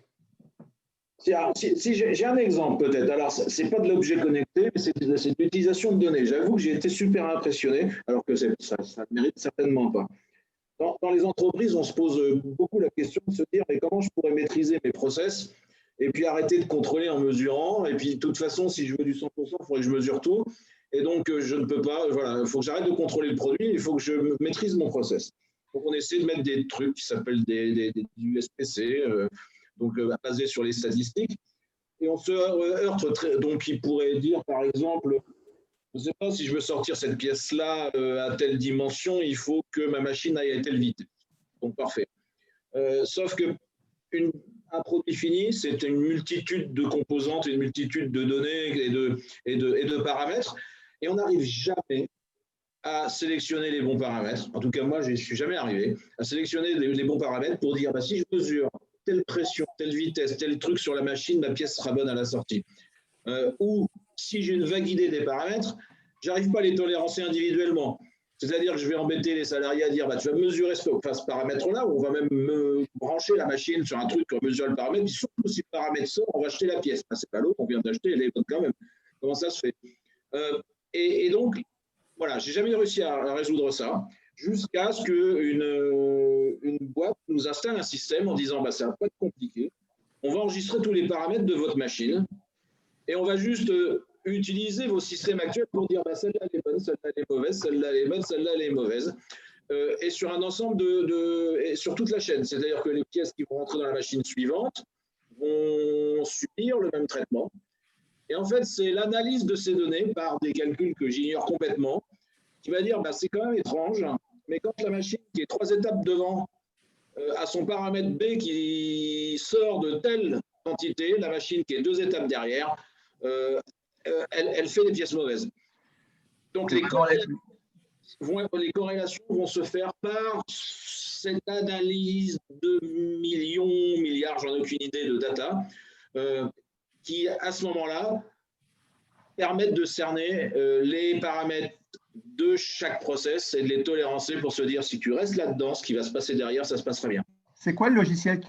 Si j'ai un exemple peut-être, alors ce n'est pas de l'objet connecté, mais c'est de l'utilisation de données. J'avoue que j'ai été super impressionné, alors que ça ne mérite certainement pas. Dans les entreprises, on se pose beaucoup la question de se dire mais comment je pourrais maîtriser mes process et puis arrêter de contrôler en mesurant. Et puis de toute façon, si je veux du 100%, il faudrait que je mesure tout. Et donc, je ne peux pas, voilà, il faut que j'arrête de contrôler le produit, il faut que je maîtrise mon process. Donc, on essaie de mettre des trucs qui s'appellent du SPC, basés sur les statistiques. Et on se heurte, donc il pourrait dire, par exemple, je ne sais pas si je veux sortir cette pièce-là à telle dimension, il faut que ma machine aille à telle vitesse. Donc, parfait. Sauf qu'un produit fini, c'est une multitude de composantes, une multitude de données et de paramètres. Et on n'arrive jamais à sélectionner les bons paramètres. En tout cas, moi, je n'y suis jamais arrivé à sélectionner les bons paramètres pour dire si je mesure telle pression, telle vitesse, tel truc sur la machine, ma pièce sera bonne à la sortie. Ou si j'ai une vague idée des paramètres, je n'arrive pas à les tolérancer individuellement. C'est-à-dire que je vais embêter les salariés à dire tu vas mesurer ce paramètre-là, ou on va même brancher la machine sur un truc pour mesurer le paramètre. Puis surtout, si le paramètre sort, on va acheter la pièce. C'est pas l'autre, on vient d'acheter, elle est bonne quand même. Comment ça se fait et donc, voilà, j'ai jamais réussi à résoudre ça, jusqu'à ce qu'une boîte nous installe un système en disant ça va pas être compliqué, on va enregistrer tous les paramètres de votre machine et on va juste utiliser vos systèmes actuels pour dire celle-là elle est bonne, celle-là elle est mauvaise, celle-là elle est bonne, celle-là elle est mauvaise, et sur un ensemble et sur toute la chaîne, c'est-à-dire que les pièces qui vont rentrer dans la machine suivante vont subir le même traitement. Et en fait, c'est l'analyse de ces données par des calculs que j'ignore complètement qui va dire c'est quand même étrange, mais quand la machine qui est 3 étapes devant a son paramètre B qui sort de telle quantité, la machine qui est 2 étapes derrière, elle fait des pièces mauvaises. Donc les corrélations vont se faire par cette analyse de milliards, j'en ai aucune idée, de data, qui, à ce moment-là, permettent de cerner les paramètres de chaque process et de les tolérancer pour se dire si tu restes là-dedans, ce qui va se passer derrière, ça se passera bien. C'est quoi le logiciel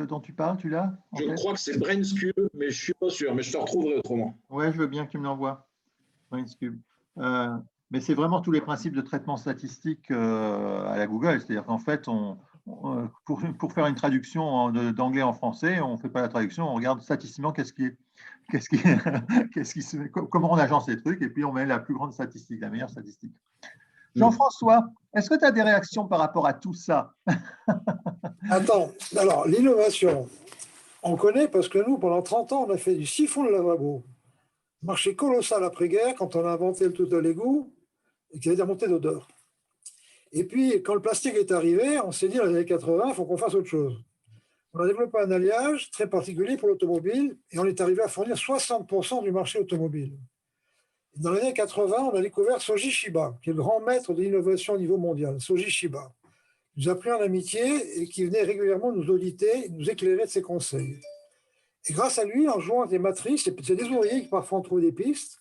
dont tu parles? Tu l'as? Je crois que c'est BrainScube, mais je ne suis pas sûr, mais je te retrouverai autrement. Ouais, je veux bien que tu me l'envoies. BrainScube. Mais c'est vraiment tous les principes de traitement statistique à la Google. C'est-à-dire qu'en fait, pour faire une traduction d'anglais en français, on ne fait pas la traduction, on regarde statistiquement comment on agence les trucs, et puis on met la plus grande statistique, la meilleure statistique. Jean-François, est-ce que tu as des réactions par rapport à tout ça? Attends, alors l'innovation, On connaît parce que nous, pendant 30 ans, on a fait du siphon de lavabo. Marché colossal après-guerre quand on a inventé le tout à l'égout et qui avait des remontées d'odeur. Et puis, quand le plastique est arrivé, on s'est dit dans les années 80, il faut qu'on fasse autre chose. On a développé un alliage très particulier pour l'automobile et on est arrivé à fournir 60% du marché automobile. Dans les années 80, on a découvert Soji Shiba, qui est le grand maître de l'innovation au niveau mondial. Soji Shiba nous a pris en amitié et qui venait régulièrement nous auditer, nous éclairer de ses conseils. Et grâce à lui, en jouant avec des matrices, c'est des ouvriers qui parfois ont trouvé des pistes,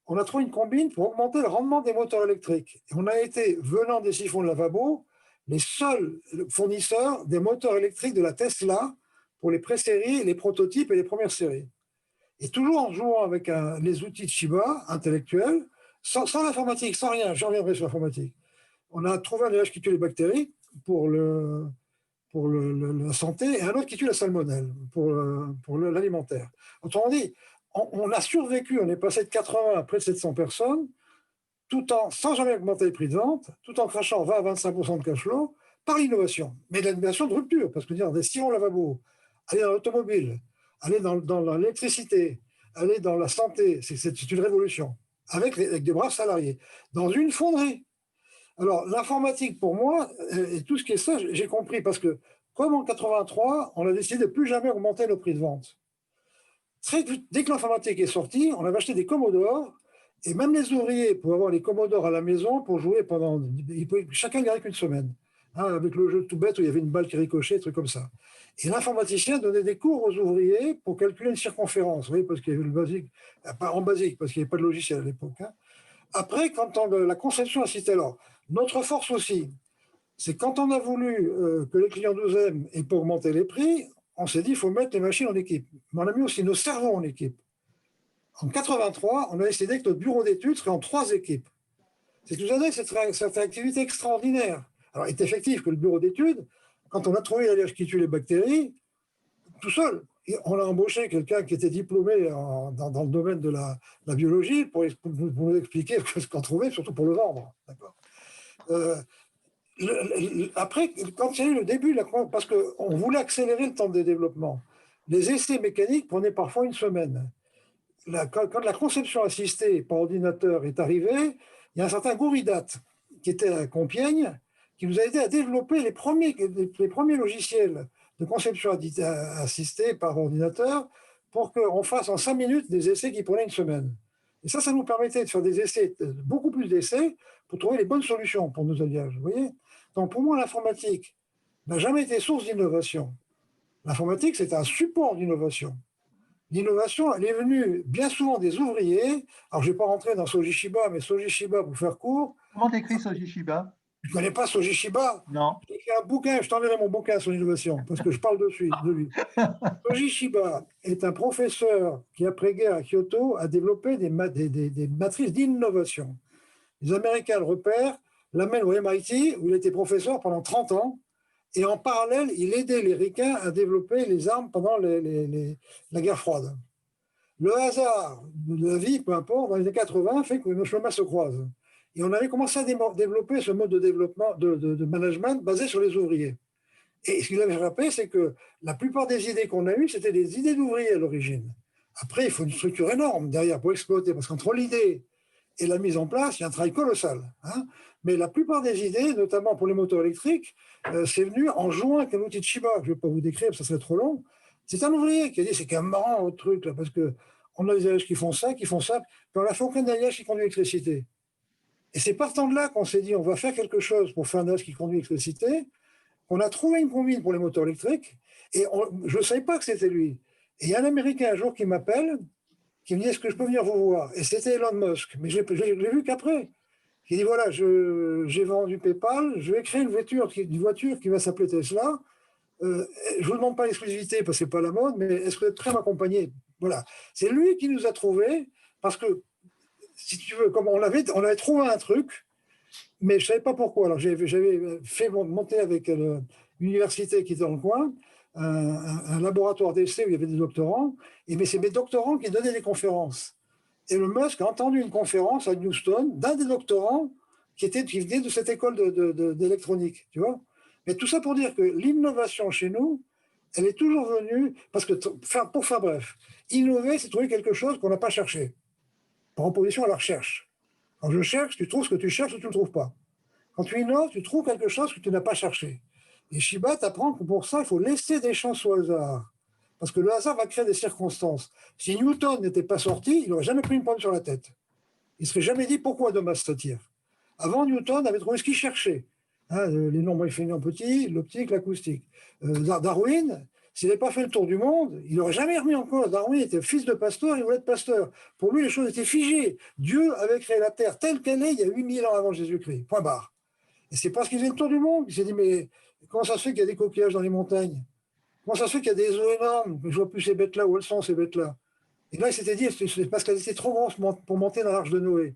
on a trouvé une combine pour augmenter le rendement des moteurs électriques. Et on a été, venant des siphons de lavabo, les seuls fournisseurs des moteurs électriques de la Tesla pour les pré-séries, les prototypes et les premières séries. Et toujours en jouant avec les outils de Shiba intellectuels, sans l'informatique, sans rien, je reviendrai sur l'informatique. On a trouvé un alliage qui tue les bactéries pour la santé et un autre qui tue la salmonelle pour l'alimentaire. Autrement dit, on a survécu, on est passé de 80 à près de 700 personnes, sans jamais augmenter les prix de vente, tout en crachant 20 à 25% de cash flow par l'innovation. Mais l'innovation de rupture, parce que dire des sillons lavabo, aller dans l'automobile, aller dans l'électricité, aller dans la santé, c'est une révolution, avec des braves salariés, dans une fonderie. Alors, l'informatique, pour moi, et tout ce qui est ça, j'ai compris, parce que, comme en 83, on a décidé de plus jamais augmenter nos prix de vente. Dès que l'informatique est sortie, on avait acheté des Commodore, et même les ouvriers pouvaient avoir les Commodore à la maison pour jouer pendant... Chacun gagnait qu'une semaine, hein, avec le jeu tout bête où il y avait une balle qui ricochait, des trucs comme ça. Et l'informaticien donnait des cours aux ouvriers pour calculer une circonférence, oui, parce qu'il y avait le basique, pas en basique, parce qu'il n'y avait pas de logiciel à l'époque. Hein. Après, quand la conception assistait, alors, notre force aussi, c'est quand on a voulu que les clients nous aiment et pour augmenter les prix, on s'est dit qu'il faut mettre les machines en équipe. Mais on a mis aussi nos cerveaux en équipe. En 83, on a décidé que notre bureau d'études serait en 3 équipes. C'est tout ça, cette activité extraordinaire. Alors, il est effectif que le bureau d'études, quand on a trouvé l'alliage qui tue les bactéries, tout seul, on a embauché quelqu'un qui était diplômé dans le domaine de la biologie pour nous expliquer ce qu'on trouvait, surtout pour le vendre. Après, quand il y a eu le début, parce qu'on voulait accélérer le temps de développement, les essais mécaniques prenaient parfois une semaine. Quand la conception assistée par ordinateur est arrivée, il y a un certain Gouridat qui était à Compiègne, qui nous a aidé à développer les premiers logiciels de conception assistée par ordinateur pour qu'on fasse en 5 minutes des essais qui prenaient une semaine. Et ça nous permettait de faire des essais, beaucoup plus d'essais, pour trouver les bonnes solutions pour nos alliages. Vous voyez ? Donc pour moi, l'informatique n'a jamais été source d'innovation. L'informatique, c'est un support d'innovation. L'innovation, elle est venue bien souvent des ouvriers. Alors, je ne vais pas rentrer dans Soji Shiba, mais Soji Shiba, pour faire court. Comment t'écris Soji Shiba? Tu ne connais pas Soji Shiba? Non. J'ai écrit un bouquin, je t'enverrai mon bouquin sur l'innovation, parce que je parle de lui. Soji Shiba est un professeur qui, après-guerre à Kyoto, a développé des matrices d'innovation. Les Américains le repèrent, l'amènent au MIT, où il était professeur pendant 30 ans, et en parallèle, il aidait les Ricains à développer les armes pendant la guerre froide. Le hasard de la vie, peu importe, dans les années 80, fait que nos chemins se croisent. Et on avait commencé à développer ce mode de développement, de management basé sur les ouvriers. Et ce qu'il avait rappelé, c'est que la plupart des idées qu'on a eues, c'était des idées d'ouvriers à l'origine. Après, il faut une structure énorme derrière pour exploiter, parce qu'entre l'idée et la mise en place, il y a un travail colossal. Hein. Mais la plupart des idées, notamment pour les moteurs électriques, c'est venu en jouant avec un outil de Shiba, que je ne vais pas vous décrire, ça serait trop long. C'est un ouvrier qui a dit, c'est quand même marrant votre truc, là, parce qu'on a des alliages qui font ça, puis on n'a fait aucun alliage qui conduit l'électricité. Et c'est partant de là qu'on s'est dit, on va faire quelque chose pour faire un alliage qui conduit l'électricité. On a trouvé une combine pour les moteurs électriques, et je ne savais pas que c'était lui. Et il y a un Américain un jour qui m'appelle, qui me dit, est-ce que je peux venir vous voir? Et c'était Elon Musk, mais je l'ai vu qu'après. Il dit, voilà, j'ai vendu PayPal, je vais créer une voiture qui va s'appeler Tesla. Je ne vous demande pas l'exclusivité parce que ce n'est pas la mode, mais est-ce que vous êtes prêt à m'accompagner? Voilà. C'est lui qui nous a trouvés, parce que, si tu veux, comme on avait trouvé un truc, mais je ne savais pas pourquoi. Alors, j'avais fait monter avec l'université qui était dans le coin, un laboratoire d'essai où il y avait des doctorants, mais c'est mes doctorants qui donnaient les conférences. Et le Musk a entendu une conférence à Houston d'un des doctorants qui venait de cette école d'électronique, tu vois. Mais tout ça pour dire que l'innovation chez nous, elle est toujours venue, parce que, pour faire bref, innover, c'est trouver quelque chose qu'on n'a pas cherché, par opposition à la recherche. Quand je cherche, tu trouves ce que tu cherches ou tu ne le trouves pas. Quand tu innoves, tu trouves quelque chose que tu n'as pas cherché. Et Shiba t'apprend que pour ça, il faut laisser des chances au hasard. Parce que le hasard va créer des circonstances. Si Newton n'était pas sorti, il n'aurait jamais pris une pomme sur la tête. Il ne serait jamais dit pourquoi deux masses s'attirent. Avant, Newton avait trouvé ce qu'il cherchait. Hein, les nombres infinies en petit, l'optique, l'acoustique. Darwin, s'il n'avait pas fait le tour du monde, il n'aurait jamais remis en cause. Darwin était fils de pasteur, il voulait être pasteur. Pour lui, les choses étaient figées. Dieu avait créé la Terre telle qu'elle est il y a 8000 ans avant Jésus-Christ. Point barre. Et c'est parce qu'il faisait le tour du monde. Il s'est dit, mais comment ça se fait qu'il y a des coquillages dans les montagnes? Comment ça se fait qu'il y a des eaux énormes? Je ne vois plus ces bêtes-là, où elles sont ces bêtes-là? Et là, il s'était dit, c'est parce qu'elles étaient trop grosses pour monter dans l'arche de Noé.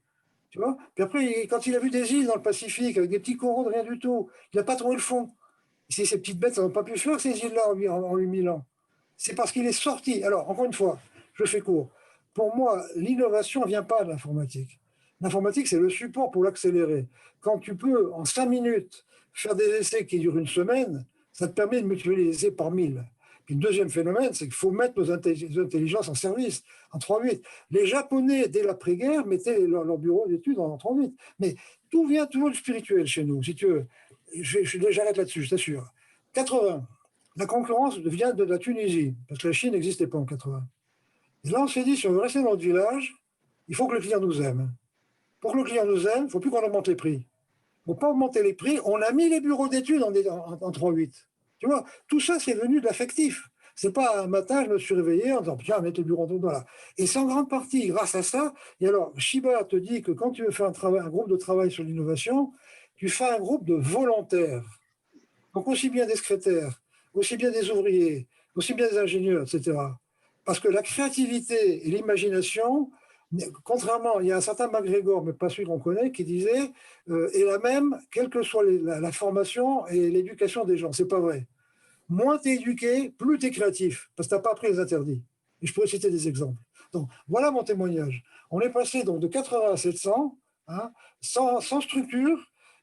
Tu vois? Puis après, quand il a vu des îles dans le Pacifique, avec des petits coraux de rien du tout, il n'a pas trouvé le fond. Ces petites bêtes, ça n'ont pas pu faire ces îles-là en 8000 ans. C'est parce qu'il est sorti. Alors, encore une fois, je fais court. Pour moi, l'innovation ne vient pas de l'informatique. L'informatique, c'est le support pour l'accélérer. Quand tu peux, en 5 minutes, faire des essais qui durent une semaine, ça te permet de multiplier les essais par 1000. Puis le deuxième phénomène, c'est qu'il faut mettre nos intelligences en service, en 3-8. Les Japonais, dès l'après-guerre, mettaient leur bureau d'études en 3-8. Mais tout vient toujours du spirituel chez nous, si tu veux. J'arrête là-dessus, je t'assure. 80, la concurrence vient de la Tunisie, parce que la Chine n'existait pas en 80. Et là, on s'est dit, si on veut rester dans notre village, il faut que le client nous aime. Pour que le client nous aime, il ne faut plus qu'on augmente les prix. Il ne faut pas augmenter les prix. On a mis les bureaux d'études en 3-8. Tu vois, tout ça, c'est venu de l'affectif. C'est pas un matin, je me suis réveillé en disant, tiens, mettre les bureaux d'études, voilà. Et c'est en grande partie grâce à ça. Et alors, Shiba te dit que quand tu veux faire un groupe de travail sur l'innovation, tu fais un groupe de volontaires. Donc, aussi bien des secrétaires, aussi bien des ouvriers, aussi bien des ingénieurs, etc. Parce que la créativité et l'imagination, contrairement, il y a un certain MacGregor, mais pas celui qu'on connaît, qui disait est la même, quelle que soit la formation et l'éducation des gens. C'est pas vrai. Moins tu es éduqué, plus tu es créatif, parce que tu n'as pas appris les interdits. Et je pourrais citer des exemples. Donc, voilà mon témoignage. On est passé donc de 80 à 700, hein, sans structure,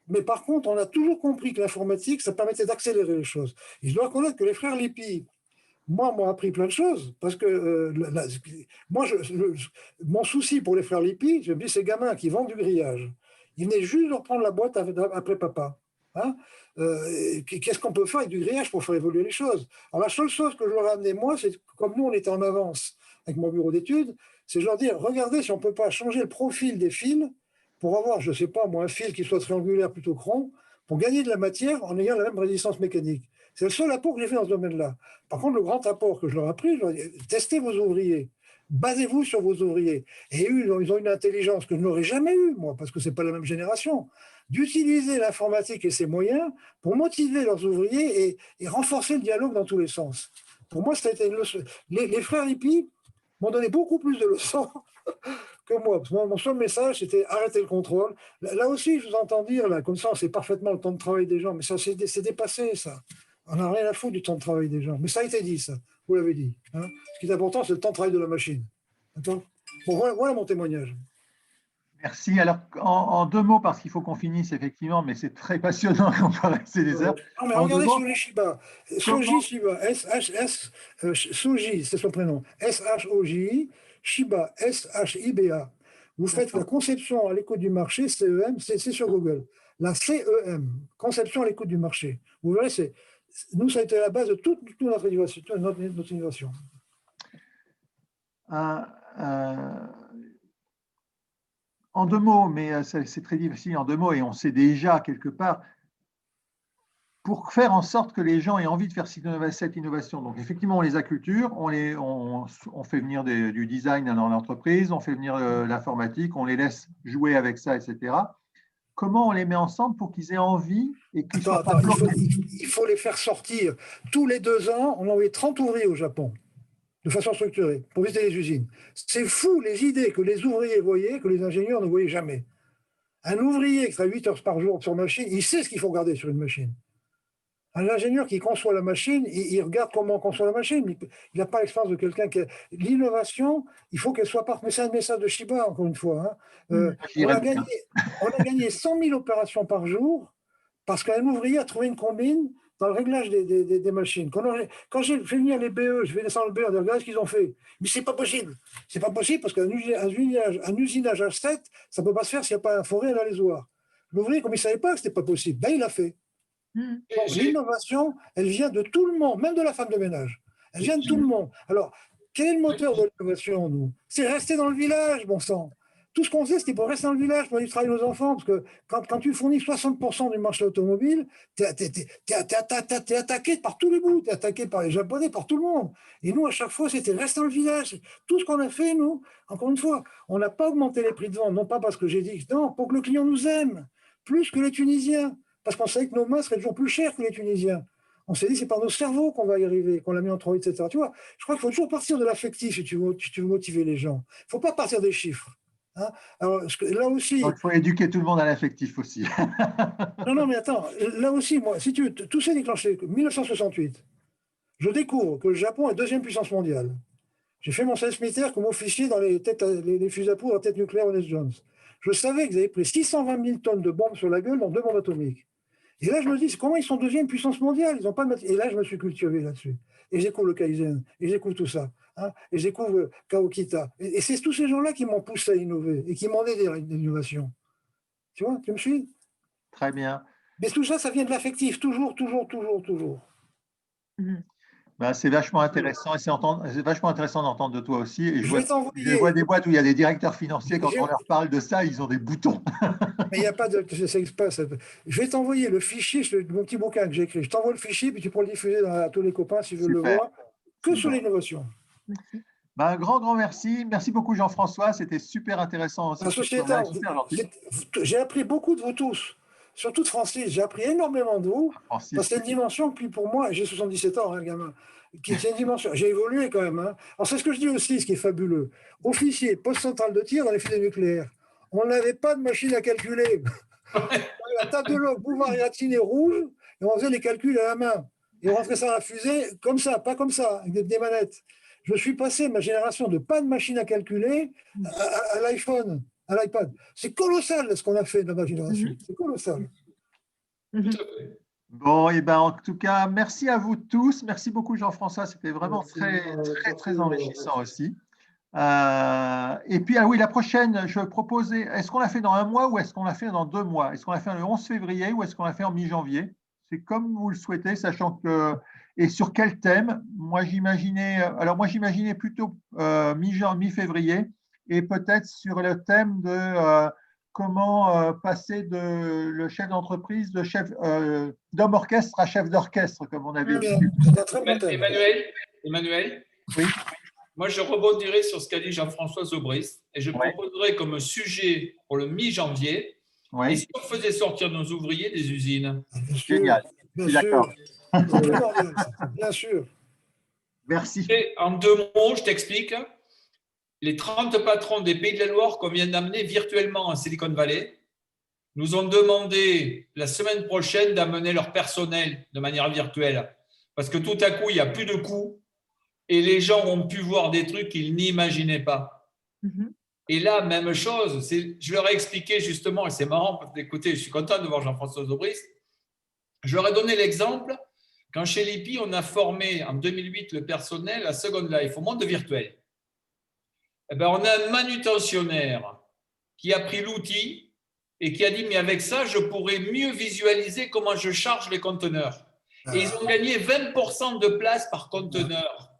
mais par contre, on a toujours compris que l'informatique, ça permettait d'accélérer les choses. Et je dois reconnaître que les frères Lippi, moi, m'ont appris plein de choses, parce que mon souci pour les frères Lippi, je me dis, ces gamins qui vendent du grillage, ils venaient juste de reprendre la boîte après papa. Hein, qu'est-ce qu'on peut faire avec du grillage pour faire évoluer les choses? Alors la seule chose que je leur ai amené, moi, c'est comme nous, on était en avance avec mon bureau d'études, c'est de leur dire, regardez si on ne peut pas changer le profil des fils pour avoir, je ne sais pas, moi, un fil qui soit triangulaire plutôt que rond, pour gagner de la matière en ayant la même résistance mécanique. C'est le seul apport que j'ai fait dans ce domaine-là. Par contre, le grand apport que je leur ai appris, je leur ai dit, testez vos ouvriers, basez-vous sur vos ouvriers. Et ils ont une intelligence que je n'aurais jamais eue, moi, parce que ce n'est pas la même génération, d'utiliser l'informatique et ses moyens pour motiver leurs ouvriers et renforcer le dialogue dans tous les sens. Pour moi, ça a été une leçon. Les frères Lippi m'ont donné beaucoup plus de leçons que moi. Parce que mon seul message, c'était arrêter le contrôle. Là aussi, je vous entends dire, là, comme ça, on sait parfaitement le temps de travail des gens, mais ça, c'est dépassé, ça. On n'a rien à foutre du temps de travail des gens. Mais ça a été dit, ça. Vous l'avez dit. Hein. Ce qui est important, c'est le temps de travail de la machine. D'accord ? Bon, voilà mon témoignage. Merci. Alors, en 2 mots, parce qu'il faut qu'on finisse effectivement, mais c'est très passionnant qu'on peut rester des heures. Non, mais regardez sur les Shiba. Soji Shiba, Soji, c'est son prénom. S-H-O-J-I, Shiba, S-H-I-B-A. Vous faites la conception à l'écoute du marché, CEM, c'est sur Google. La CEM, conception à l'écoute du marché. Vous verrez, nous, ça a été la base de toute notre innovation. En 2 mots, mais c'est très difficile en 2 mots, et on sait déjà quelque part, pour faire en sorte que les gens aient envie de faire cette innovation. Donc, effectivement, on les acculture, on fait venir du design dans l'entreprise, on fait venir l'informatique, on les laisse jouer avec ça, etc. Comment on les met ensemble pour qu'ils aient envie et qu'ils soient pas bloqués? Il faut les faire sortir. Tous les 2 ans, on envoie 30 ouvriers au Japon, de façon structurée, pour visiter les usines. C'est fou les idées que les ouvriers voyaient, que les ingénieurs ne voyaient jamais. Un ouvrier qui travaille 8 heures par jour sur machine, il sait ce qu'il faut regarder sur une machine. Un ingénieur qui conçoit la machine, il regarde comment on conçoit la machine. Il n'a pas l'expérience de quelqu'un qui... L'innovation, il faut qu'elle soit parfaite. Mais c'est un message de Shiba, encore une fois. Hein. On a gagné 100 000 opérations par jour parce qu'un ouvrier a trouvé une combine dans le réglage des machines. Quand j'ai fait venir les BE, je vais descendre le BE, regarde ce qu'ils ont fait. Mais c'est pas possible. C'est pas possible parce qu'un usinage H7, ça ne peut pas se faire s'il n'y a pas un forêt à l'Alaisoire. L'ouvrier, comme il ne savait pas que ce n'était pas possible, ben, il l'a fait. Donc, l'innovation, elle vient de tout le monde, même de la femme de ménage. Elle vient de tout le monde. Alors, quel est le moteur de l'innovation, nous? C'est rester dans le village, bon sang. Tout ce qu'on sait, c'était pour rester dans le village, pour aller travailler aux enfants, parce que quand tu fournis 60% du marché automobile, tu es attaqué par tous les bouts, tu es attaqué par les Japonais, par tout le monde. Et nous, à chaque fois, c'était rester dans le village. Tout ce qu'on a fait, nous, encore une fois, on n'a pas augmenté les prix de vente, non pas parce que j'ai dit, non, pour que le client nous aime, plus que les Tunisiens, parce qu'on savait que nos mains seraient toujours plus chères que les Tunisiens. On s'est dit, c'est par nos cerveaux qu'on va y arriver, qu'on l'a mis en 3, etc. Tu vois, je crois qu'il faut toujours partir de l'affectif si tu veux motiver les gens. Il ne faut pas partir des chiffres. Hein. Alors, là aussi, il faut éduquer tout le monde à l'affectif aussi. non, mais attends, là aussi, moi, si tu veux, tout s'est déclenché. 1968, je découvre que le Japon est deuxième puissance mondiale. J'ai fait mon service militaire comme officier dans les fusils à poudre à tête nucléaire Honest Jones. Je savais qu'ils avaient pris 620 000 tonnes de bombes sur la gueule dans 2 bombes atomiques. Et là, je me dis, comment ils sont deuxième puissance mondiale? Ils ont pas de... Et là, je me suis cultivé là-dessus. Et je découvre le Kaizen, et je découvre tout ça. Hein, et je découvre Kaokita. Et c'est tous ces gens-là qui m'ont poussé à innover et qui m'ont aidé à l'innovation. Tu vois, tu me suis? Très bien. Mais tout ça, ça vient de l'affectif, toujours. Ben, c'est vachement intéressant et c'est vachement intéressant d'entendre de toi aussi. Et je vois des boîtes où il y a des directeurs financiers, quand on leur parle de ça, ils ont des boutons. Mais il n'y a pas de... Ça passe. Je vais t'envoyer le fichier, mon petit bouquin que j'ai écrit. Je t'envoie le fichier, puis tu pourras le diffuser à tous les copains s'ils veulent le voir. Que sur l'innovation. Ben, un grand merci. Merci beaucoup Jean-François. C'était super intéressant aussi. J'ai appris beaucoup de vous tous. Surtout de Francis, j'ai appris énormément de vous. Parce que c'est une dimension qui, pour moi, j'ai 77 ans, hein, le gamin, c'est une dimension. J'ai évolué quand même. Hein. Alors, c'est ce que je dis aussi, ce qui est fabuleux. Officier, poste central de tir dans les fusées nucléaires. On n'avait pas de machine à calculer. La table de log, boulevard et rouge, et on faisait les calculs à la main. Et on rentrait ça dans la fusée, comme ça, pas comme ça, avec des manettes. Je suis passé, ma génération, de pas de machine à calculer à l'iPhone. À l'iPad. C'est colossal ce qu'on a fait dans ma génération. C'est colossal. Bon, et ben en tout cas, merci à vous tous. Merci beaucoup Jean-François. C'était vraiment très enrichissant aussi. Et puis, oui, la prochaine, je proposais, est-ce qu'on l'a fait dans 1 mois ou est-ce qu'on l'a fait dans 2 mois? Est-ce qu'on l'a fait le 11 février ou est-ce qu'on l'a fait en mi-janvier? C'est comme vous le souhaitez, sachant que… Et sur quel thème? Moi, j'imaginais plutôt mi-février. Et peut-être sur le thème de comment passer de le chef d'entreprise, d'homme orchestre à chef d'orchestre, comme on avait dit. Emmanuel, oui. Moi, je rebondirai sur ce qu'a dit Jean-François Zobrist et je proposerai comme sujet pour le mi-janvier, et si on faisait sortir nos ouvriers des usines? Génial, je suis d'accord. Bien sûr. Merci. Et en 2 mots, je t'explique. Les 30 patrons des Pays de la Loire qu'on vient d'amener virtuellement en Silicon Valley nous ont demandé la semaine prochaine d'amener leur personnel de manière virtuelle. Parce que tout à coup, il n'y a plus de coûts et les gens ont pu voir des trucs qu'ils n'imaginaient pas. Et là, même chose, je leur ai expliqué justement, et c'est marrant, écoutez, je suis content de voir Jean-François Zobrist, je leur ai donné l'exemple, quand chez Lippi, on a formé en 2008 le personnel à Second Life au monde virtuel. Eh bien, on a un manutentionnaire qui a pris l'outil et qui a dit, mais avec ça, je pourrais mieux visualiser comment je charge les conteneurs. Et ils ont gagné 20% de place par conteneur.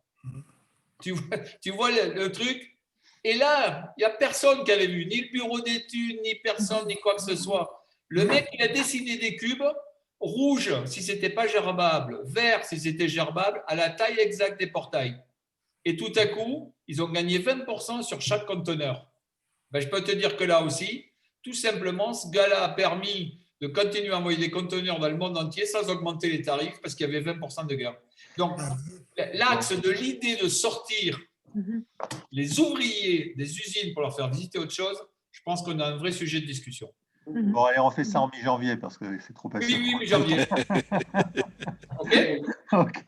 Tu vois le truc? Et là, il n'y a personne qui avait vu, ni le bureau d'études, ni personne, ni quoi que ce soit. Le mec, il a dessiné des cubes, rouge si ce n'était pas gerbable, vert si c'était gerbable, à la taille exacte des portails. Et tout à coup, ils ont gagné 20% sur chaque conteneur. Ben, je peux te dire que là aussi, tout simplement, ce gars-là a permis de continuer à envoyer des conteneurs dans le monde entier sans augmenter les tarifs parce qu'il y avait 20% de gain. Donc, l'axe de l'idée de sortir les ouvriers des usines pour leur faire visiter autre chose, je pense qu'on a un vrai sujet de discussion. Bon, allez, on fait ça en mi-janvier parce que c'est trop facile. Oui, mi-janvier. Ok,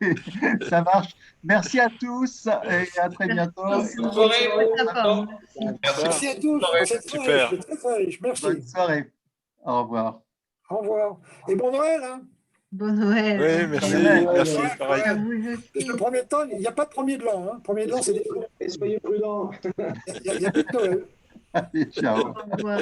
ça marche. Merci à tous et à très bientôt. Bonne soirée. Merci à tous. Super. Très riche. Merci. Bonne soirée. Au revoir. Au revoir. Et bon Noël. Hein. Bon Noël. Oui, merci, Noël. merci, pareil. À vous aussi. Et le premier temps, il n'y a pas de premier de l'an. Hein. Premier de l'an, c'est des fous. Et soyez prudents. Il y a plus de Noël. Allez, ciao. Au revoir.